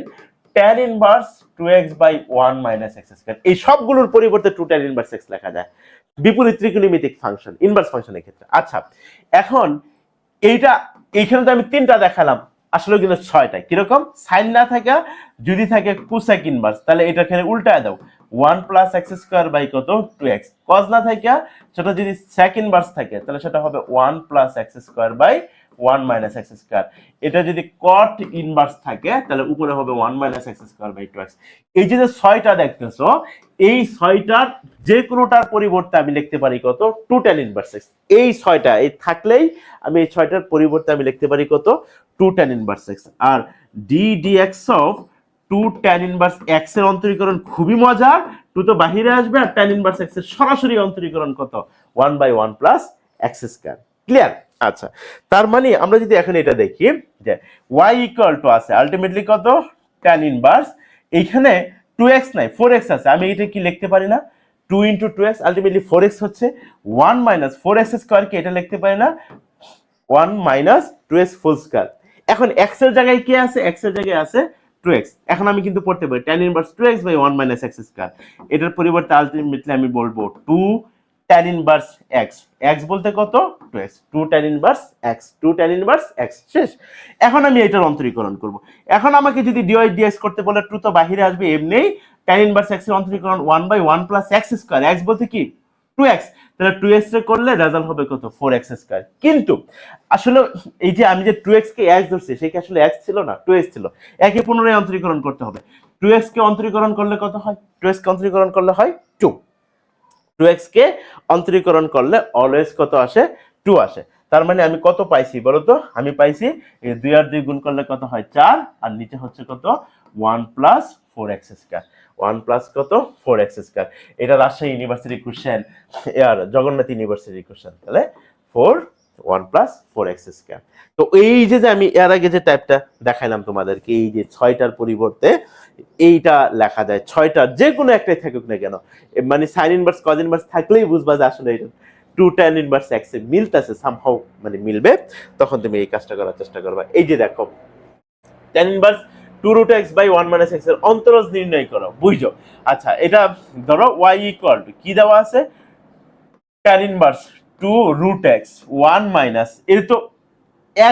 tan inverse 2x by 1 minus x square, এই সবগুলোর পরিবর্তে 2 tan inverse x লেখা যায় বিপরীত ত্রিকোণমিতিক ফাংশন, ইনভার্স ফাংশনের ক্ষেত্রে। আচ্ছা, এখন এইটা এইখানে তো আমি তিনটা দেখালাম, আসলে কিন্তু ছয়টা। কিরকম, সাইন না থাকে যদি থাকে কোসেক ইনভার্স, তাহলে এটা এখানে উল্টায় দাও, 1 প্লাস এক্স স্কোয়ার বাই কত 2x। কজ না থাকে সেটা যদি সেক ইনভার্স থাকে তাহলে সেটা হবে 1 plus x square by 1 minus x square. এটা যদি কট ইনভার্স থাকে তাহলে উপরে হবে 1 minus x square by 2x। এই যে ছয়টা দেখতেছো, এই ছয়টার যে কোনোটার পরিবর্তে আমি লিখতে পারি কত, 2 tan ইনভার্স x। এই ছয়টা এই থাকলেই আমি এই ছয়টার পরিবর্তে আমি লিখতে পারি কত, 2 tan ইনভার্স x। আর d dx of 2 tan inverse x এর অন্তরীকরণ খুবই মজার, 2 তো বাহিরে আসবে, আর tan ইনভার্স x এর সরাসরি অন্তরীকরণ কত, 1 by 1 plus x square. Clear? আচ্ছা, তার মানে আমরা যদি এখন এটা দেখি যে y ইকুয়াল টু আছে আলটিমেটলি কত, tan ইনভার্স, এইখানে 2x নাই 4x আছে, আমি এটা কি লিখতে পারি না, 2 ইন্টু 2x আলটিমেটলি 4x হচ্ছে, 1 মাইনাস 4x স্কয়ার কি এটা লিখতে পারি না, 1 মাইনাস 2x ফুল স্কয়ার। এখন x এর জায়গায় কি আছে, x এর জায়গায় আছে 2x। এখন আমি কিন্তু পড়তে পারি tan inverse 2x by 1 minus x square, এটার পরিবর্তে আলটিমেটলি আমি বলবো 2 tan ইনভার্স x, x বলতে কত 2x, 2 tan inverse x, 2 tan inverse x শেষ। এখন আমি এটার অন্তরীকরণ করব। এখন আমাকে যদি dy dx করতে বলে 2 তো বাহিরে আসবে, এমনি tan ইনভার্স x এর অন্তরীকরণ 1 by 1 plus x square, x বলতে কি 2x, তাহলে 2x এর করলে রেজাল্ট হবে কত, 4x স্কয়ার। কিন্তু আসলে এই যে আমি যে 2x কে x ধরছি সে কি আসলে x ছিল না, 2x ছিল, একে পুনরায় অন্তরীকরণ করতে হবে। 2x কে অন্তরীকরণ করলে কত হয়, 2x কে অন্তরীকরণ করলে হয় 2, 2x কে অন্তরীকরণ করলে অলওয়েজ কত আসে, 2 আসে। তার মানে আমি কত পাইছি বলতো, আমি পাইছি এই 2 আর 2 গুণ করলে কত হয় 4, আর নিচে হচ্ছে কত 1 প্লাস 4x স্কয়ার, 1 প্লাস কত 4x স্কয়ার। এটা রাজশাহী ইউনিভার্সিটি কোশ্চেন, আর জগন্নাথ ইউনিভার্সিটি কোশ্চেন। তাহলে 4 1 প্লাস 4x স্কয়ার। তো এই যে আমি এর আগে যে টাইপটা দেখাইলাম তোমাদেরকে, এই যে 6টার পরিবর্তে এইটা লেখা যায়, 6টার যে কোনো একটাই থাকুক না কেন, মানে সাইন ইনভার্স কজ ইনভার্স থাকলেই বুঝবা যে আসলে এটা 2 tan ইনভার্স x এ মিলতেছে, সামহাউ মানে মিলবে, তখন তুমি এই কাজটা করার চেষ্টা করবা। এই যে দেখো tan inverse 2 root x by 1 minus x এর অন্তরজ নির্ণয় করো, বুঝছো? আচ্ছা, এটা ধরো y ইকুয়াল টু কি দেওয়া আছে, tan inverse 2 root x 1 minus, এর তো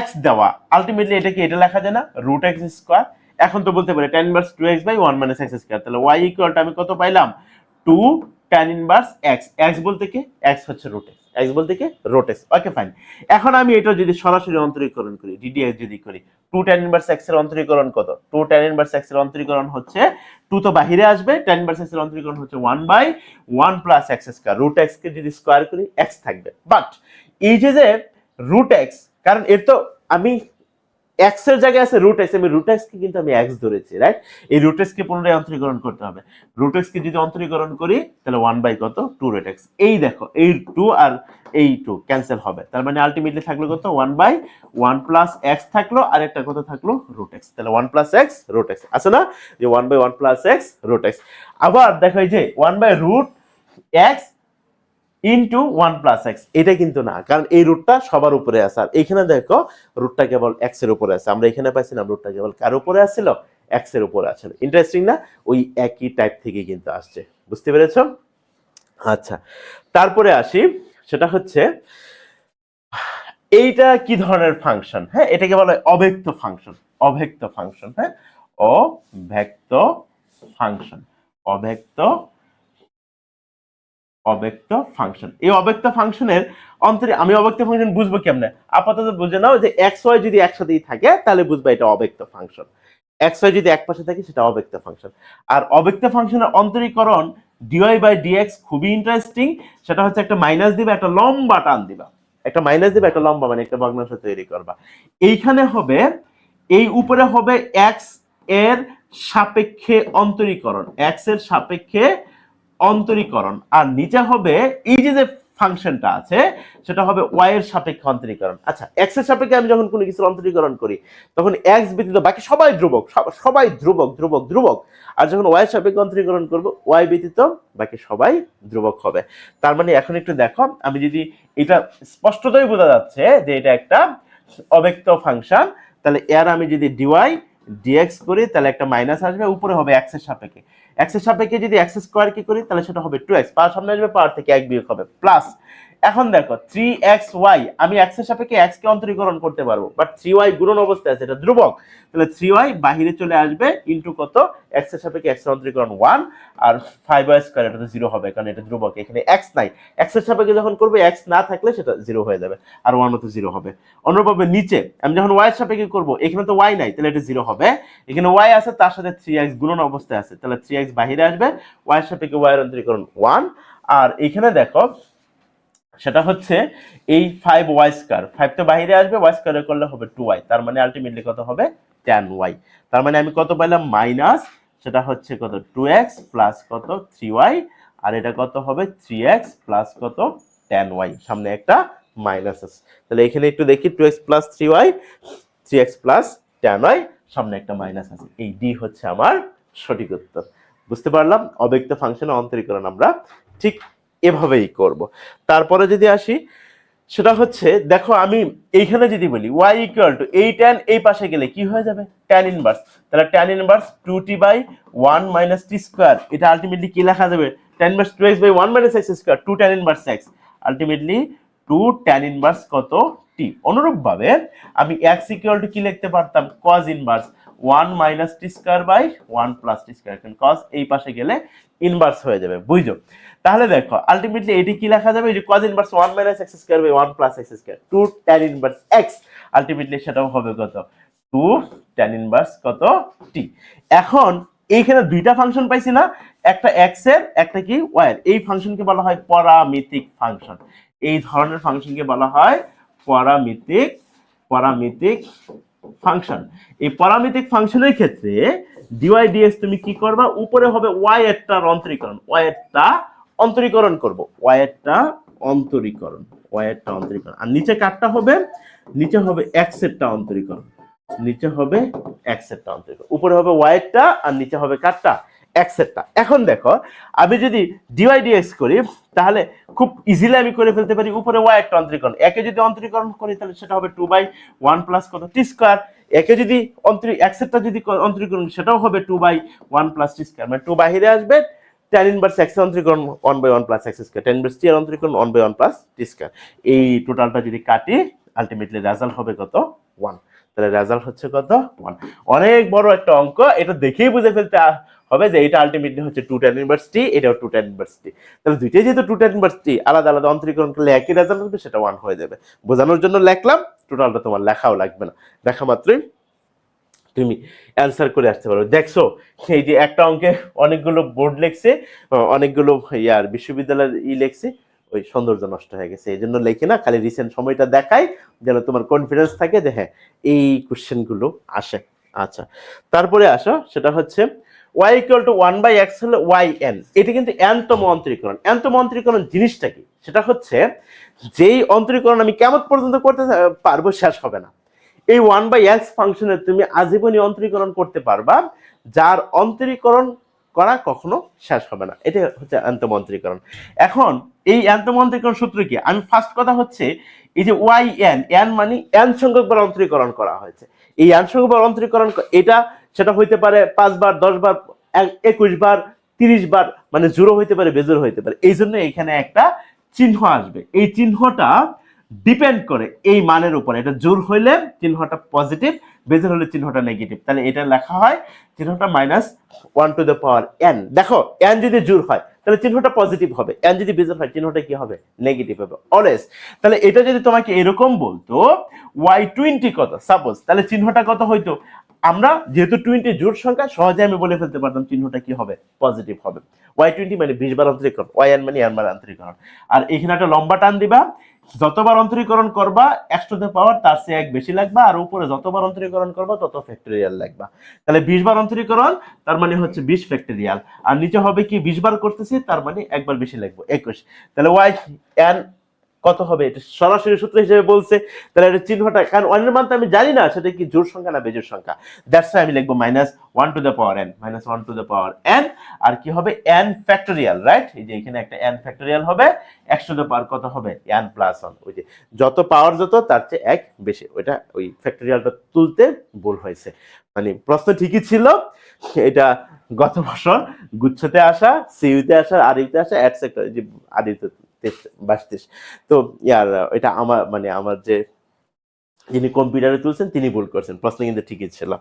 x দেওয়া, আলটিমেটলি এটা কি এটা লেখা যায় না, root x স্কয়ার, এখন তো বলতে পারি tan inverse 2x by 1 minus x square, তাহলে y ইকুয়াল টু আমি কত পাইলাম 2 tan ইনভার্স x, x বলতে কি x হচ্ছে রুট x, x বলতে কি রুট x। ওকে ফাইন, এখন আমি এটা যদি সরাসরি অন্তরীকরণ করি ddx যদি করি 2 tan ইনভার্স x এর অন্তরীকরণ কত, 2 tan ইনভার্স x এর অন্তরীকরণ হচ্ছে 2 তো বাহিরে আসবে, tan ইনভার্স x এর অন্তরীকরণ হচ্ছে 1 by 1 plus x square, root x কে যদি স্কয়ার করি x থাকবে। বাট এই যে রুট x, কারণ এর তো আমি x এর জায়গায় আছে রুট x, আমি রুট x কে কিন্তু আমি x ধরেছি, রাইট? এই রুট x কে পুনরায় অন্তরীকরণ করতে হবে, রুট x কে যদি অন্তরীকরণ করি তাহলে 1 বাই কত 2 রুট x, এই দেখো এই 2 আর এই 2 ক্যান্সেল হবে, তার মানে আলটিমেটলি থাকলো কত 1 বাই 1 প্লাস x থাকলো, আর একটা কত থাকলো রুট x, তাহলে 1 প্লাস x রুট x আছে না, যে 1 by 1 plus x root x। আবার দেখো এই যে 1 by root x into 1 plus x, এটা কিন্তু না, কারণ এই রুটটা সবার উপরে আছে, আর এখানে দেখো রুটটা কেবল এক্স এর উপরে আছে, আমরা এখানে পাইছিলাম রুটটা কেবল কার উপরে আসছিল, এক্স এর উপরে আছে। ইন্টারেস্টিং না, ওই একই টাইপ থেকে কিন্তু আসছে, বুঝতে পেরেছো? আচ্ছা, তারপরে আসি, সেটা হচ্ছে এইটা কি ধরনের ফাংশন, হ্যাঁ এটাকে বলা হয় অব্যক্ত ফাংশন, অব্যক্ত ফাংশন, হ্যাঁ অব্যক্ত ফাংশন, অব্যক্ত অব্যক্ত ফাংশন। এই অব্যক্ত ফাংশনের অন্তরে আমি অব্যক্ত ফাংশন বুঝবো কেমনে, আপাতত বুঝে নাও যে এক্স ওয়াই যদি একসাথেই থাকে তাহলে বুঝবা এটা অব্যক্ত ফাংশন, এক্স ওয়াই যদি এক পাশে থাকে সেটা অব্যক্ত ফাংশন। আর অব্যক্ত ফাংশনের অন্তরীকরণ ডিওয়াই বাই ডিএক্স খুবই ইন্টারেস্টিং, সেটা হচ্ছে একটা মাইনাস দিবা, একটা লম্বা টান দিবা, একটা মাইনাস দিবা, একটা লম্বা, মানে একটা ভগ্নাংশ তৈরি করবা। এইখানে হবে এই উপরে হবে এক্স এর সাপেক্ষে অন্তরীকরণ, এক্স এর সাপেক্ষে অন্তরীকরণ, আর নিচে হবে এই যে ফাংশনটা আছে সেটা হবে ওয়াই এর সাপেক্ষে অন্তরীকরণ। আচ্ছা, এক্স এর সাপেক্ষে আমি যখন কোনো কিছুর অন্তরীকরণ করি তখন এক্স ব্যতীত বাকি সবাই ধ্রুবক, সবাই ধ্রুবক ধ্রুবক ধ্রুবক, আর যখন ওয়াই এর সাপেক্ষে অন্তরীকরণ করব ওয়াই ব্যতীত বাকি সবাই ধ্রুবক হবে। তার মানে এখন একটু দেখো, আমি যদি এটা স্পষ্টতই বোঝা যাচ্ছে যে এটা একটা অব্যক্ত ফাংশন, তাহলে এর আমি যদি ডিওয়াই ডিএক্স করি তাহলে একটা মাইনাস আসবে, উপরে হবে এক্স এর সাপেক্ষে, এক্স এর সাপেক্ষে যদি এক্স স্কয়ার কি করি তাহলে সেটা হবে 2x, পাওয়ার সামনে আসবে, পাওয়ার থেকে 1 বিয়োগ হবে প্লাস। এখন দেখো 3xy, আমি x এর সাপেক্ষে x কে অন্তরীকরণ করতে পারবো, বাট 3y গুণন অবস্থায় আছে, এটা ধ্রুবক, তাহলে 3y বাহিরে চলে আসবে ইনটু কত, x এর সাপেক্ষে x এর অন্তরীকরণ 1 আর 5y স্কয়ার, এটা তো 0 হবে কারণ এটা ধ্রুবক, এখানে x নাই, x এর সাপেক্ষে যখন করব x না থাকলে সেটা 0 হয়ে যাবে, আর 1 ও তো 0 হবে। অনুরূপভাবে নিচে আমি যখন y এর সাপেক্ষে করব, এখানে তো y নাই তাহলে এটা 0 হবে, এখানে y আছে তার সাথে 3x গুণন অবস্থায় আছে, তাহলে 3x বাহিরে আসবে, y এর সাপেক্ষে y এর অন্তরীকরণ 1, আর এখানে দেখো সেটা হচ্ছে এই 5y স্কয়ার, 5 তো বাইরে আসবে, y স্কয়ার করলে হবে 2y, তার মানে আলটিমেটলি কত হবে tan y, তার মানে আমি কত পাইলাম মাইনাস, সেটা হচ্ছে কত 2x প্লাস কত 3y, আর এটা কত হবে 3x প্লাস কত tan y, সামনে একটা মাইনাস আছে, তাহলে এখানে একটু দেখি 2x plus 3y, 3x plus tan y, সামনে একটা মাইনাস আছে, এই ডি হচ্ছে আমার সঠিক উত্তর। বুঝতে পারলাম অব্যক্ত ফাংশনের অন্তরীকরণ আমরা ঠিক এভাবেই করব। তারপরে যদি আসি, সেটা হচ্ছে দেখো আমি এইখানে যদি বলি y ইকুয়াল টু এই tan এই পাশে গেলে কি হয়ে যাবে tan ইনভার্স, তাহলে tan inverse 2t by 1 minus t square, এটা আলটিমেটলি কি লেখা যাবে tan inverse 2x by 1 minus x square, 2 tan inverse x, ultimately 2 tan inverse কত t। অনুরূপভাবে আমি x ইকুয়াল টু কি লিখতে পারতাম cos inverse 1 minus t square by 1 plus t square, কারণ cos এই পাশে গেলে ইনভার্স হয়ে যাবে, বুঝছো? তাহলে দেখো আলটিমেটলি এটি কি লেখা যাবে, এই যে cos inverse 1 minus x square by 1 plus x square, 2 tan inverse x, ultimately সেটাও হবে কত 2 tan ইনভার্স কত t। এখন এইখানে দুইটা ফাংশন পাইছি না, একটা x এর একটা কি y এর, এই ফাংশনকে বলা হয় পরামিতিক ফাংশন, এই ধরনের ফাংশনকে বলা হয় পরামিতিক ফাংশন। এই পরামিতিক ফাংশনের ক্ষেত্রে dy dx তুমি কি করবা, উপরে হবে y এরটার অন্তরীকরণ, y এরটা অন্তরীকরণ করব, y এরটা অন্তরীকরণ, y এরটা অন্তরীকরণ, আর নিচে কাটটা হবে, নিচে হবে x এরটা অন্তরীকরণ, নিচে হবে x এরটা অন্তরীকরণ, উপরে হবে y এরটা আর নিচে হবে কাটটা x এরটা। এখন দেখো আমি যদি dy dx করি তাহলে খুব ইজিলি আমি করে ফেলতে পারি, উপরে y একটা অন্তরীকরণ, একে যদি অন্তরীকরণ করি তাহলে সেটা হবে 2 বাই 1 প্লাস কত t স্কয়ার, একে যদি x এরটা যদি অন্তরীকরণ সেটাও হবে 2 বাই 1 প্লাস t স্কয়ার, মানে 2 বাইরে আসবে, tan ইনভার্স x এর অন্তরীকরণ 1 by 1 plus x square, tan inverse t এর অন্তরীকরণ 1 বাই 1 প্লাস t স্কয়ার, এই টোটালটা যদি কাটি আলটিমেটলি রেজাল্ট হবে কত 1। তাহলে রেজাল্ট হচ্ছে কত 1। অনেক বড় একটা অঙ্ক, এটা দেখেই বুঝে ফেলতে হবে যে এটা আলটিমেটলি হচ্ছে 2 tan ইনভার্স t, এটাও 2 tan ইনভার্স t। তাহলে দুইটাই যেহেতু 2 tan ইনভার্স t, আলাদা আলাদা অন্তরীকরণ করলে একই রেজাল্ট হবে, সেটা 1 হয়ে যাবে। বোঝানোর জন্য লিখলাম, টোটালটা তোমার লেখাও লাগবে না, দেখা মাত্রই তুমি অ্যান্সার করে আসতে পারো। দেখছো এই যে একটা অঙ্কে অনেকগুলো বোর্ড লেখছে, অনেকগুলো বিশ্ববিদ্যালয়ের লেখছে, ওই সৌন্দর্য নষ্ট হয়ে গেছে। এই জন্য লেখি না, খালি রিসেন্ট সময়টা দেখাই যেন তোমার কনফিডেন্স থাকে যে হ্যাঁ এই কোশ্চেন গুলো আসে। আচ্ছা, তারপরে আসো, সেটা হচ্ছে y = 1/x হলে yn, এটা কিন্তু n-তম অন্তরীকরণ। n-তম অন্তরীকরণ জিনিসটা কি? সেটা হচ্ছে যেই অন্তরীকরণ আমি কেমন পর্যন্ত করতে পারবো, শেষ হবে না। এই 1/x ফাংশনের তুমি আজীবনী অন্তরীকরণ করতে পারবা, যার অন্তরীকরণ করা কখনো শেষ হবে না। এটা হচ্ছে n-তম অন্তরীকরণ। এখন এই n-তম অন্তরীকরণ সূত্র কি? আমি ফার্স্ট কথা হচ্ছে এই যে yn, n মানে n সংখ্যক বার অন্তরীকরণ করা হয়েছে। এই n সংখ্যক বার অন্তরীকরণ, এটা সেটা হইতে পারে 5 বার, 10 বার, 21 বার, 30 বার, মানে জোড়ো হইতে পারে, বেজোড় হইতে পারে। এই জন্য এখানে একটা চিহ্ন আসবে। এই চিহ্নটা ডিপেন্ড করে এই মানের উপর। এটা জোড় হইলে চিহ্নটা পজিটিভ, বেজোড় হলে চিহ্নটা নেগেটিভ। তাহলে এটা লেখা হয় চিহ্নটা -1/n। দেখো n যদি জোড় হয় তাহলে চিহ্নটা পজিটিভ হবে, n যদি বেজোড় হয় চিহ্নটা কি হবে? নেগেটিভ হবে অলওয়েজ। তাহলে এটা যদি তোমাকে এরকম বলতো y20 কত সাপোজ, তাহলে চিহ্নটা কত হইতো? আমরা যেহেতু 20 জোড় সংখ্যা, সহজে আমি বলে ফেলতে পারতাম চিহ্নটা কি হবে? পজিটিভ হবে। y20 মানে 20 বার অন্তরীকরণ, yn মানে n বার অন্তরীকরণ। আর এখানে একটা লম্বা টান দিবা, যতবার অন্তরীকরণ করবা x⁴ তার চেয়ে 1 বেশি লাগবে, আর উপরে যতবার অন্তরীকরণ করবা তত ফ্যাক্টরিয়াল লাগবা। তাহলে 20 বার অন্তরীকরণ তার মানে হচ্ছে 20 ফ্যাক্টরিয়াল, আর নিচে হবে কি 20 বার করতেছি তার মানে একবার বেশি লাগবে 21। তাহলে yn কত হবে? এটা সরাসরি সূত্র হিসেবে বলছে। তাহলে এটা চিহ্নটা, কারণ অন্যের মান তো আমি জানি না সেটা কি জোড় সংখ্যা না বেজোড় সংখ্যা, দ্যাটস ওয়াই আমি লিখবো -1/n, -1/n। আর কি হবে? n factorial, right? এই যে এখানে একটা n ফ্যাক্টরিয়াল হবে, x⁴ কত হবে? n+1। ওই যে যত পাওয়ার যত তার চেয়ে 1 বেশি, ওইটা ওই ফ্যাক্টরিয়ালটা তুলতে ভুল হয়েছে। মানে প্রশ্ন ঠিকই ছিল, এটা গত বছর গুচ্ছতে আসা, সিইউতে আসা, আরইউতে আসা, এটসেট্রা, যে আরইউতে 22। তো এটা আমার মানে আমার যে যিনি কম্পিউটারে তুলছেন তিনি ভুল করছেন, প্রশ্ন কিন্তু ঠিকই ছিল।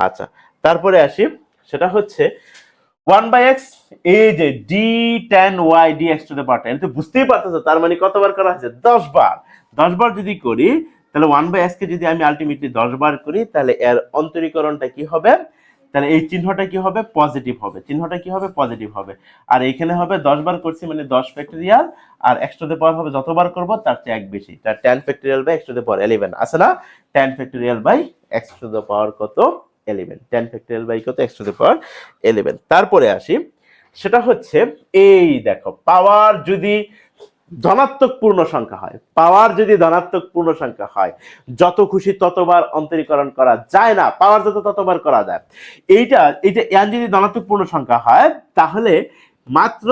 আচ্ছা, তারপরে আসি, সেটা হচ্ছে 1/x, এই যে d tan y dx⁴, এটা তো বুঝতেই পারতেছো, তার মানে কতবার করা হয়েছে? 10 বার। 10 বার যদি করি তাহলে 1/x কে যদি আমি আলটিমেটলি 10 বার করি, তাহলে এর অন্তরীকরণটা কি হবে? তাহলে এই চিহ্নটা কি হবে? পজিটিভ হবে। চিহ্নটা কি হবে? পজিটিভ হবে। আর এখানে হবে 10 বার করছি মানে 10 ফ্যাক্টরিয়াল, আর x⁴ হবে যতবার করব তার চেয়ে 1 বেশি, তার tan x⁴11 আছে না? tan x⁴ কত? 11। tan কত? x⁴11। তারপরে আসি, সেটা হচ্ছে এই দেখো, পাওয়ার যদি ধনাত্মক পূর্ণ সংখ্যা হয়, পাওয়ার যদি ধনাত্মক পূর্ণ সংখ্যা হয়, যত খুশি ততবার অন্তরীকরণ করা যায় না, পাওয়ার যত ততবার করা যায়। এইটা n যদি ধনাত্মক পূর্ণ সংখ্যা হয় তাহলে মাত্র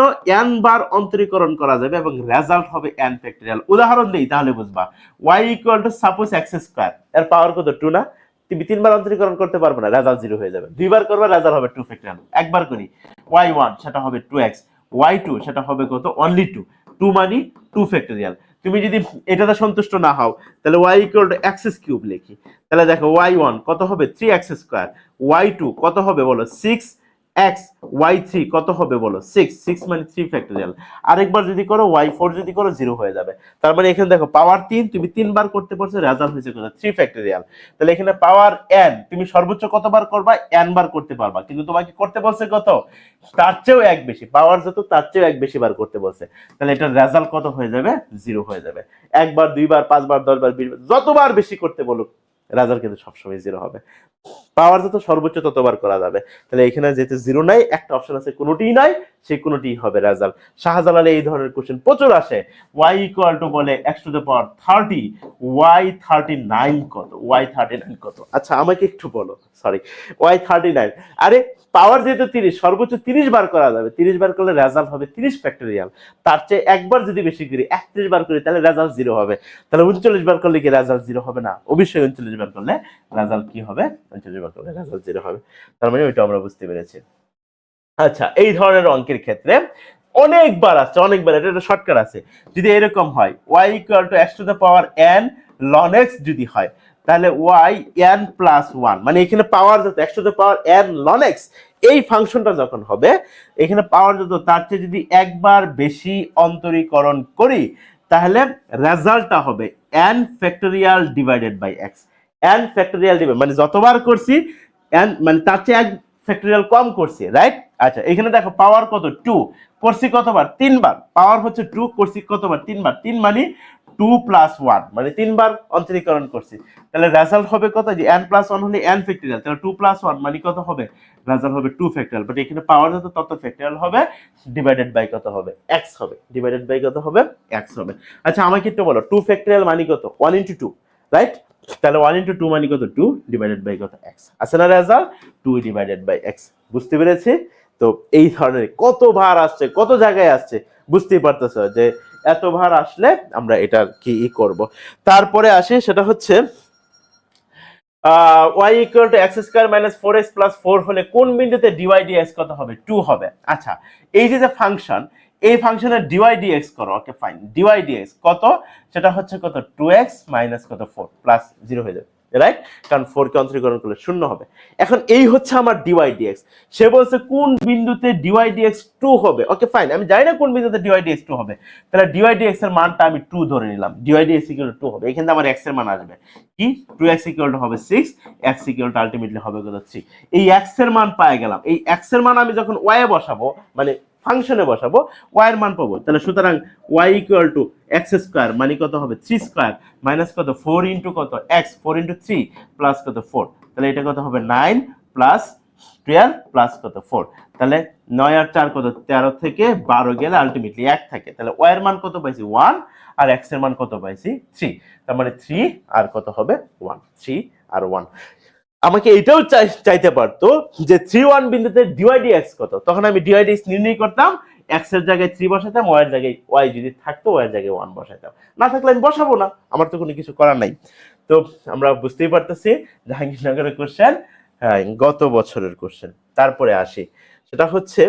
n বার অন্তরীকরণ করা যাবে এবং রেজাল্ট হবে n ফ্যাক্টরিয়াল। উদাহরণ দেই তাহলে বুঝবা। y সাপোজ x², এর পাওয়ার কত? 2 না? তুমি 3 বার অন্তরীকরণ করতে পারবে না, রেজাল্ট 0 হয়ে যাবে। 2 বার করবে, রেজাল্ট হবে 2 ফ্যাক্টরিয়াল। একবার করি, y1 সেটা হবে 2x, y2 সেটা হবে কত? অনলি 2। 2 মানে 2 ফ্যাক্টরিয়াল। তুমি যদি এটাতে সন্তুষ্ট না হও তাহলে y x³ লিখি, তাহলে দেখো y1 কত হবে? 3x², y2 কত হবে বলো? 6x, y3 কত হবে বলো? 6। 6 মানে 3 ফ্যাক্টরিয়াল। আরেকবার যদি করো y4 যদি করো 0 হয়ে যাবে। তার মানে এখানে দেখো পাওয়ার 3, তুমি 3 বার করতে পারছো, রেজাল্ট হয়েছে কত? 3 ফ্যাক্টরিয়াল। তাহলে এখানে পাওয়ার n তুমি সর্বোচ্চ কতবার করবা? n বার করতে পারবা, কিন্তু তোমাকে করতে বলছে কত? তার চেয়েও 1 বেশি, পাওয়ার যত তার চেয়েও 1 বেশি বার করতে বলছে। তাহলে এটার রেজাল্ট কত হয়ে যাবে? 0 হয়ে যাবে। একবার, 2 বার, 5 বার, 10 বার, 20 বার, যতবার বেশি করতে বলুক রেজাল্ট কিন্তু সবসময় 0 হবে। পাওয়ার যত সর্বোচ্চ ততবার করা যাবে। তাহলে এখানে যেহেতু 0 নাই, একটা অপশন আছে কোনোটিই নাই, সেই কোনোটিই হবে রেজাল্ট। শাহজালালে এই ধরনের কোশ্চেন প্রচুর আসে। y বলে x⁻30, y39 কত? y39 কত? আচ্ছা আমাকে একটু বলো, সরি, y39, আরে পাওয়ার যেহেতু 30, সর্বোচ্চ 30 বার করা যাবে। 30 বার করলে রেজাল্ট হবে 30 ফ্যাক্টরিয়াল। তার চেয়ে একবার যদি বেশি করি, 31 বার করি, তাহলে রেজাল্ট 0 হবে। তাহলে 39 বার করলে কি রেজাল্ট 0 হবে না? অবশ্যই 39 বার করলে রেজাল্ট কি হবে? 39 বার করলে রেজাল্ট 0 হবে। তার মানে ওইটা আমরা বুঝতে পেরেছি। আচ্ছা, এই ধরনের অঙ্কের ক্ষেত্রে অনেকবার আছে, অনেকবার, এটা শর্টকাট আছে। যদি এরকম হয় y x⁻n ln x যদি হয়, তাহলে ওয়াই এন প্লাস ওয়ান, মানে এখানে পাওয়ার যত x to the power n লন এক্স, এই ফাংশনটা যখন হবে এখানে পাওয়ার যত তার চেয়ে যদি একবার বেশি অন্তরীকরণ করি তাহলে রেজাল্টটা হবে n factorial divided by x. N factorial divide মানে যতবার করছি এন মানে তার চেয়ে এক ফ্যাক্টোরিয়াল কম করছি, রাইট? আচ্ছা এখানে দেখো পাওয়ার কত, টু, করছি কতবার, তিনবার, পাওয়ার হচ্ছে টু, করছি কতবার, তিনবার, তিন মানে টু প্লাস ওয়ান, মানে তিনবার অন্তরীকরণ করছি, তাহলে রেজাল্ট হবে কত, যে এন প্লাস ওয়ান হলে এন ফ্যাক্টোরিয়াল, তাহলে টু প্লাস ওয়ান মানে কত হবে, রেজাল্ট হবে টু ফ্যাক্টোরিয়াল, বাট এখানে পাওয়ার যত তত ফ্যাক্টোরিয়াল হবে, ডিভাইডেড বাই কত হবে, এক্স হবে, ডিভাইডেড বাই কত হবে, এক্স হবে। আচ্ছা আমাকে একটু বলো টু ফ্যাক্টোরিয়াল মানে কত, ওয়ান ইন্টু টু, রাইট? তাহলে ওয়ান ইন্টু টু মানে কত, টু ডিভাইডেড বাই কত, এক্স, আছে না result, two divided by x. বুঝতে পেরেছি? তো এই ধরনের কতবার আসছে, কত জায়গায় আসছে, বুঝতেই পারতেছো যে এতবার আসলে আমরা এটা কি করব। তারপরে আসি সেটা হচ্ছে y equal to x square minus four x plus four হলে কোন বিন্দুতে ডিওয়াই ডিএক্স কত হবে, টু হবে। আচ্ছা এই যে ফাংশন, এই ফাংশনের ডিওয়াই ডিএক্স করো, ওকে ফাইন, ডিওয়াই ডিএক্স কত, সেটা হচ্ছে কত, টু এক্স মাইনাস কত, ফোর প্লাস জিরো হয়ে যাবে, রাইট? কারণ ফোর কে অন্তরীকরণ করলে শূন্য হবে। এখন এই হচ্ছে আমার ডিওয়াই ডিএক্স, সে বলছে কোন বিন্দুতে ডিওয়াই ডিএক্স টু হবে, ওকে ফাইন, আমি জানি না কোন বিন্দুতে ডিওয়াই ডিএক্স টু হবে, তাহলে ডিওয়াই ডিএক্স এর মানটা আমি টু ধরে নিলাম, ডিওয়াই ডিএক্স ইকুয়াল টু হবে, এখানে আমার এক্স এর মান আসবে কি, টু এক্স ইকুয়াল টু হবে six, x equal to ultimately হবে কত, থ্রি। এই এক্স এর মান পেয়ে গেলাম, এই এক্স এর মান আমি যখন ওয়াই এ বসাবো মানে ফাংশনে বসাবো ওয়াই এর মান পাবো, তাহলে সুতরাং y equal to x square মানে কত হবে, থ্রি স্কোয়ার মাইনাস কত, ফোর ইন্টু কত, x, four into three plus কত, ফোর, তাহলে এটা কত হবে, নাইন প্লাস টুয়েলভ প্লাস কত, ফোর, তাহলে নয় আর চার কত, তেরো থেকে বারো গেলে আলটিমেটলি এক থাকে, তাহলে ওয়াই এর মান কত পাইছি, ওয়ান, আর এক্স এর মান কত পাইছি, থ্রি, তার মানে থ্রি আর কত হবে, ওয়ান, থ্রি আর ওয়ান। আমাকে এটাও চাইতে পারতো যে থ্রি ওয়ান বিন্দুতে ডিওয়াই ডিএক্স কত, তখন আমি ডিওয়াই ডিএক্স নির্ণয় করতাম, এক্স এর জায়গায় থ্রি বসাতাম, ওয়াই এর জায়গায় ওয়াই যদি থাকতো ওয়াই এর জায়গায় ওয়ান বসাতাম, না থাকলে আমি বসাবো না, আমার তো কোনো কিছু করার নাই। তো আমরা বুঝতেই পারতেছি জাহাঙ্গীরনগরের কোশ্চেন, হ্যাঁ গত বছরের কোশ্চেন। তারপরে আসি সেটা হচ্ছে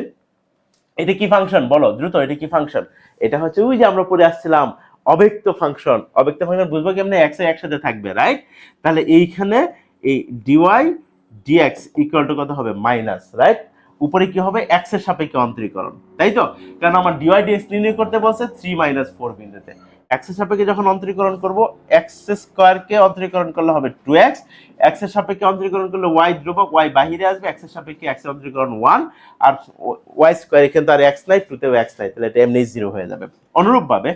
এটা কি ফাংশন বলো দ্রুত, এটা কি ফাংশন, এটা হচ্ছে ওই যে আমরা পড়ে আসছিলাম অব্যক্ত ফাংশন। অব্যক্ত ফাংশন বুঝবো কেমনে, এক্স একসাথে থাকবে, রাইট? তাহলে এইখানে এই ডিওয়াই ডিএক্স ইকুয়াল টু কত হবে, মাইনাস, রাইট? উপরে কি হবে, এক্স এর সাপেক্ষে অন্তরীকরণ, তাই তো? কারণ আমার ডিওয়াই ডিএক্স নির্ণয় করতে বলছে থ্রি মাইনাস ফোর বিন্দুতে, এক্স এর সাপেক্ষে যখন অন্তরীকরণ করব, এক্স স্কোয়ার কে অন্তরীকরণ করলে হবে টু এক্স, এক্স এর সাপেক্ষে অন্তরীকরণ করলে ওয়াই ধ্রুবক, ওয়াই বাহিরে আসবে, এক্স এর সাপেক্ষে এক্স এর অন্তরীকরণ ওয়ান, আর ওয়াই স্কোয়ার এখানে তো আর এক্স নাই, টুতেও এক্স নাই, তাহলে এটা এমনি জিরো হয়ে যাবে। অনুরূপভাবে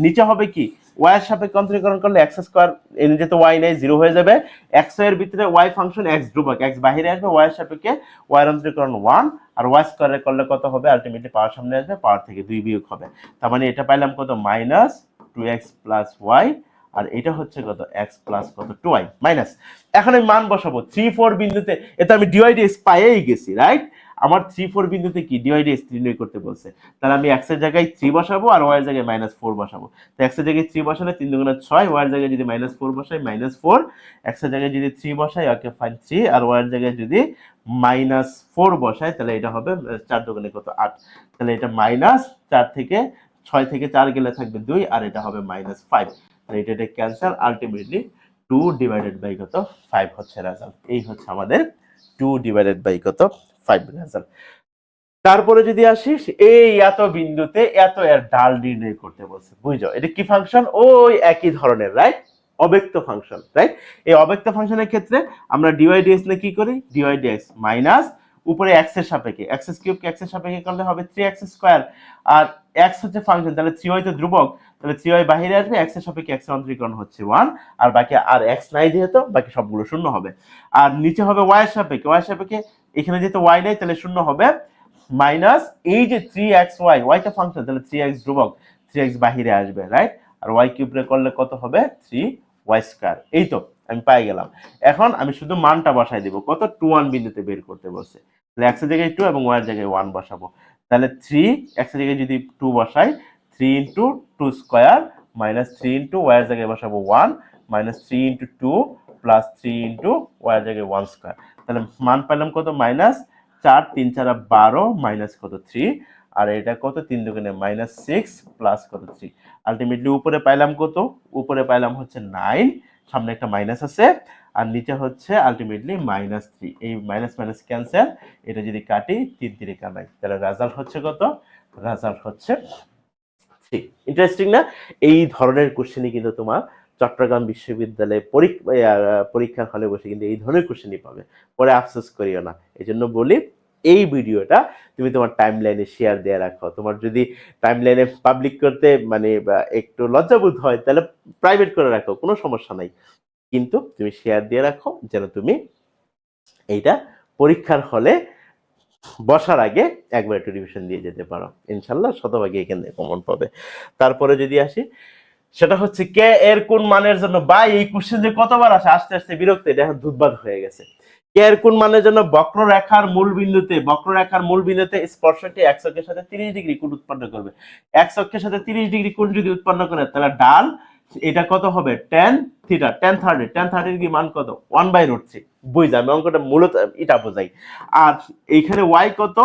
নিচে হবে কি, ওয়াই এর সাপেক্ষে অন্তরীকরণ করলে এক্স স্কোয়ার, এর নিচে তো ওয়াই নাই, জিরো হয়ে যাবে, এক্স এর ভিতরে ওয়াই ফাংশন এক্স ধ্রুবক, এক্স বাহিরে আসবে, ওয়াই এর সাপেক্ষে ওয়াই এর অন্তরীকরণ ওয়ান, আর ওয়াই স্কোয়ার করলে কত হবে, আলটিমেটলি পাওয়ার সামনে আসবে, পাওয়ার থেকে দুই বিয়োগ হবে, তার মানে এটা পাইলাম কত, minus two x plus y, আর এটা হচ্ছে কত, এক্স প্লাস কত, টু ওয়াই মাইনাস। এখন আমি মান বসাবো থ্রি ফোর বিন্দুতে, এটা আমি ডিওয়াই ডিএক্স পাইয়েই গেছি, রাইট? আমার থ্রি ফোর বিন্দুতে কি ডিওয়াই ডিএক্স নির্ণয় করতে বলছে, তাহলে আমি এক্স এর জায়গায় থ্রি বসাবো আর ওয়াই এর জায়গায় মাইনাস ফোর বসাবো। তো এক্স এর জায়গায় থ্রি বসালে তিন দুগুণে ছয়, ওয়াই এর জায়গায় যদি মাইনাস ফোর বসাই মাইনাস ফোর, এক্স এর জায়গায় যদি থ্রি বসাই ওকে ফাইন থ্রি, আর ওয়াই এর জায়গায় যদি মাইনাস ফোর বসাই তাহলে এটা হবে চার দুগুণে কত, আট, তাহলে এটা মাইনাস চার থেকে ছয় থেকে চার গেলে থাকবে দুই, আর এটা হবে মাইনাস ফাইভ, আর এটা cancel, ultimately two divided by কত, ফাইভ হচ্ছে রেজাল্ট। এই হচ্ছে আমাদের টু ডিভাইডেড বাই কত, ফাইভ রেজাল্ট। তারপরে যদি আসিস এই এত বিন্দুতে এত এর ঢাল নির্ণয় করতে বলছে, বুঝছো এটা কি ফাংশন, ওই একই ধরনের, রাইট? অব্যক্ত ফাংশন, রাইট? এই অব্যক্ত ফাংশনের ক্ষেত্রে আমরা ডিওয়াই ডিএক্স নে কি করি, ডিওয়াই ডিএক্স মাইনাস উপরে এক্স এর সাপেক্ষে, এক্স কিউব কে এক্স এর সাপেক্ষে করলে হবে থ্রি এক্স স্কোয়ার, আর এক্স হচ্ছে ফাংশন, তাহলে থ্রি ওয়াই তো ধ্রুবক, তাহলে থ্রি ওয়াই বাহিরে আসবে, এক্স এর সাপেক্ষে এক্স এর অন্তরীকরণ হচ্ছে ওয়ান, আর বাকি আর এক্স নাই যেহেতু বাকি সবগুলো শূন্য হবে, আর নিচে হবে ওয়াই এর সাপেক্ষে, ওয়াই এর সাপেক্ষে এখানে যেহেতু ওয়াই নাই তাহলে শূন্য হবে, মাইনাস এই যে থ্রি এক্স ওয়াই, ওয়াইটা ফাংশন তাহলে থ্রি এক্স ধ্রুবক, থ্রি এক্স বাহিরে আসবে, রাইট? আর ওয়াই কিউব রে করলে কত হবে, থ্রি ওয়াই স্কোয়ার। এই তো আমি পাই গেলাম। এখন আমি শুধু মানটা বসাই দিব, কত, টু ওয়ান বিন্দুতে বের করতে বলছে, তাহলে এক্স এর জায়গায় টু এবং ওয়াই এর জায়গায় ওয়ান বসাবো, তাহলে থ্রি এক্স এর জায়গায় যদি টু বসাই, three into two square minus three into y এর জায়গায় বসাবো one, minus three into two plus three into y এর জায়গায় ওয়ান স্কোয়ার, তাহলে মান পেলাম কত, মাইনাস চার তিন চারা বারো মাইনাস কত, থ্রি, আর এটা কত, তিন দুগুণে মাইনাস সিক্স প্লাস কত, থ্রি, আলটিমেটলি উপরে পাইলাম কত, উপরে পাইলাম হচ্ছে নাইন, সামনে একটা মাইনাস আছে, আর নিচে হচ্ছে আলটিমেটলি -3। এই মাইনাস মাইনাস ক্যান্সেল, এটা যদি কাটি 3 3 কামাই, তাহলে রেজাল্ট হচ্ছে কত? রেজাল্ট হচ্ছে 3। ইন্টারেস্টিং না? এই ধরনের কোশ্চেনই কিন্তু তোমার চট্টগ্রাম বিশ্ববিদ্যালয়ে পরীক্ষার হলে বসে কিন্তু এই ধরনের কোশ্চেনই পাবে। পরে আফসোস করিও না। এই জন্য বলি, এই ভিডিওটা তুমি তোমার টাইম লাইনে শেয়ার দিয়ে রাখো। তোমার যদি টাইম লাইনে পাবলিক করতে মানে একটু লজ্জাবোধ হয়, তাহলে প্রাইভেট করে রাখো, কোনো সমস্যা নাই। কিন্তু তুমি শেয়ার দিয়ে রাখো যেন তুমি এইটা পরীক্ষার হলে বসার আগে একবার একটু রিভিশন দিয়ে যেতে পারো। ইনশাল্লাহ শতভাগে এখানে কমন পাবে। তারপরে যদি আসি, সেটা হচ্ছে কে এর কোন মানের জন্য, বা এই কোশ্চেন যে কতবার আসে, আস্তে আস্তে বিরক্ত, এটা এখন দুধবাদ হয়ে গেছে। কে এর কোন মানের জন্য বক্ররেখার মূল বিন্দুতে স্পর্শকটি x অক্ষের সাথে 30 ডিগ্রি কোণ উৎপন্ন করবে। x অক্ষের সাথে 30 ডিগ্রি কোণ যদি উৎপন্ন করে, তাহলে ডাল এটা কত হবে? tan থিটা, tan 30 ডিগ্রি মান কত? 1/√3। বুঝা, আমি অঙ্কটা মূলত এটা বোঝাই। আর এইখানে y কত?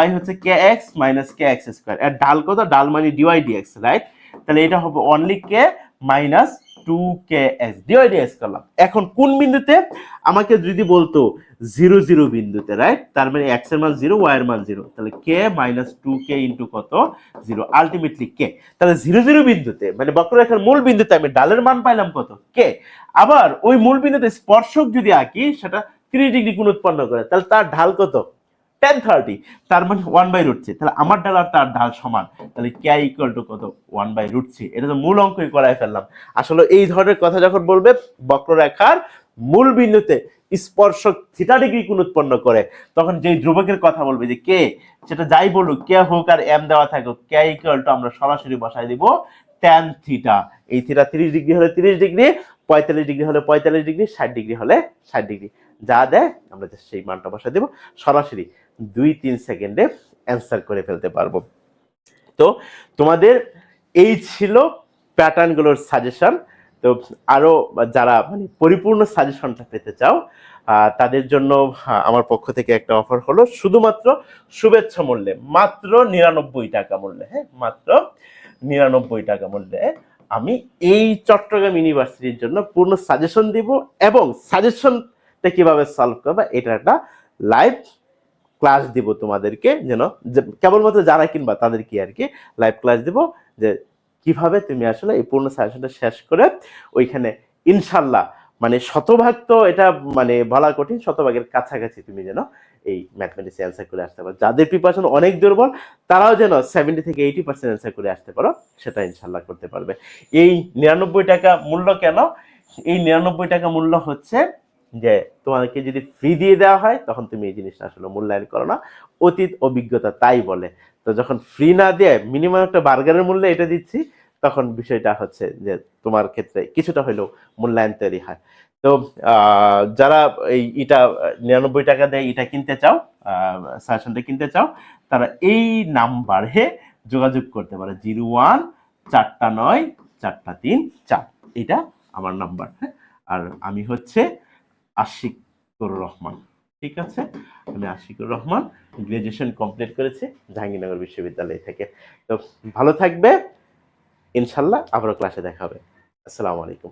y হচ্ছে kx - kx²। এর ডাল কত? ডাল মানে dy dx, রাইট? তাহলে এটা হবে অনলি কে মাইনাস 2kx, dydx করলাম। এখন কোন বিন্দুতে? আমাকে যদি বলতো 0 0 বিন্দুতে, রাইট? তার মানে x এর মান 0, y এর মান 0, তাহলে k - 2k ইনটু কত? 0, আলটিমেটলি k। তাহলে 0 0 বিন্দুতে মানে বক্ররেখার মূল বিন্দুতে আমি ডালের মান পাইলাম কত? k। আবার ওই মূল বিন্দুতে স্পর্শক যদি আঁকি, সেটা 30 ডিগ্রি কোণ উৎপন্ন করে, তাহলে তার ঢাল কত? tan 30, তার মানে 1/√3। তাহলে আমার ঢাল আর তার ঢাল সমান, তাহলে k ইকুয়াল টু কত? 1/√3। এটা তো মূল অঙ্কই করাই ফেললাম। আসলে এই ধরনের কথা যখন বলবে বক্ররেখার মূল বিন্দুতে স্পর্শক থিটা ডিগ্রি কোণ উৎপন্ন করে, তখন যেই ধ্রুবকের কথা বলবে যে কে, সেটা যাই বলুক, কে হোক আর এম দেওয়া থাকুক, k ইকুয়াল টু আমরা সরাসরি বসাই দিব tan থিটা। এই থিটা 30 ডিগ্রি হলে 30 ডিগ্রি, 45 ডিগ্রি হলে 45 ডিগ্রি, 60 ডিগ্রি হলে 60 ডিগ্রি, যা দেয় আমরা সেই মানটা বসাই দেব। সরাসরি 2-3 সেকেন্ডে অ্যান্সার করে ফেলতে পারবো। তো তোমাদের এই ছিল প্যাটার্নগুলোর সাজেশন। তো আরো যারা মানে পরিপূর্ণ সাজেশনটা পেতে চাও, তাদের জন্য আমার পক্ষ থেকে একটা অফার হলো, শুধুমাত্র শুভেচ্ছা মূল্যে, মাত্র 99 টাকা মূল্যে, হ্যাঁ, মাত্র 99 টাকা মূল্যে আমি এই চট্টগ্রাম ইউনিভার্সিটির জন্য পূর্ণ সাজেশন দিব, এবং সাজেশনটা কিভাবে সলভ করবে এটা একটা লাইভ ক্লাস দিব তোমাদেরকে, যেন কেবলমাত্র যারা কিনবা তাদেরকে আর কি লাইভ ক্লাস দিব, যে কিভাবে তুমি আসলে এই পূর্ণ সাজেশনটা শেষ করে ওইখানে ইনশাল্লাহ মানে শতভাগ তো এটা মানে বলা কঠিন, শতভাগের কাছাকাছি তুমি যেন এই ম্যাথমেটিক্স অ্যান্সার করে আসতে পারো। যাদের প্রিপারেশন অনেক দুর্বল, তারাও যেন 70 থেকে 80% অ্যান্সার করে আসতে পারো, সেটা ইনশাল্লাহ করতে পারবে। এই 99 টাকা মূল্য কেন? এই 99 টাকা মূল্য হচ্ছে যে তোমাকে যদি ফ্রি দিয়ে দেওয়া হয়, তখন তুমি এই জিনিসটা আসলে মূল্যায়ন করো না, অতীত অভিজ্ঞতা তাই বলে। তো যখন ফ্রি না দিয়ে মিনিমাম একটা বার্গারের মূল্যে এটা দিচ্ছি, তখন বিষয়টা হচ্ছে যে তোমার ক্ষেত্রে কিছুটা হলেও মূল্যায়ন তৈরি হয়। তো যারা এই এটা 99 টাকা দিয়ে এটা কিনতে চাও, সাজেশনটা কিনতে চাও, তারা এই নাম্বারে যোগাযোগ করতে পারে, 01-489-434। এটা আমার নাম্বার, হ্যাঁ। আর আমি হচ্ছে আশিকুর রহমান, ঠিক আছে? আমি আশিকুর রহমান, গ্রাজুয়েশন কমপ্লিট করেছি জাহাঙ্গীরনগর বিশ্ববিদ্যালয় থেকে। তো ভালো থাকবে, ইনশাল্লাহ আবারও ক্লাসে দেখা হবে। আসসালামু আলাইকুম।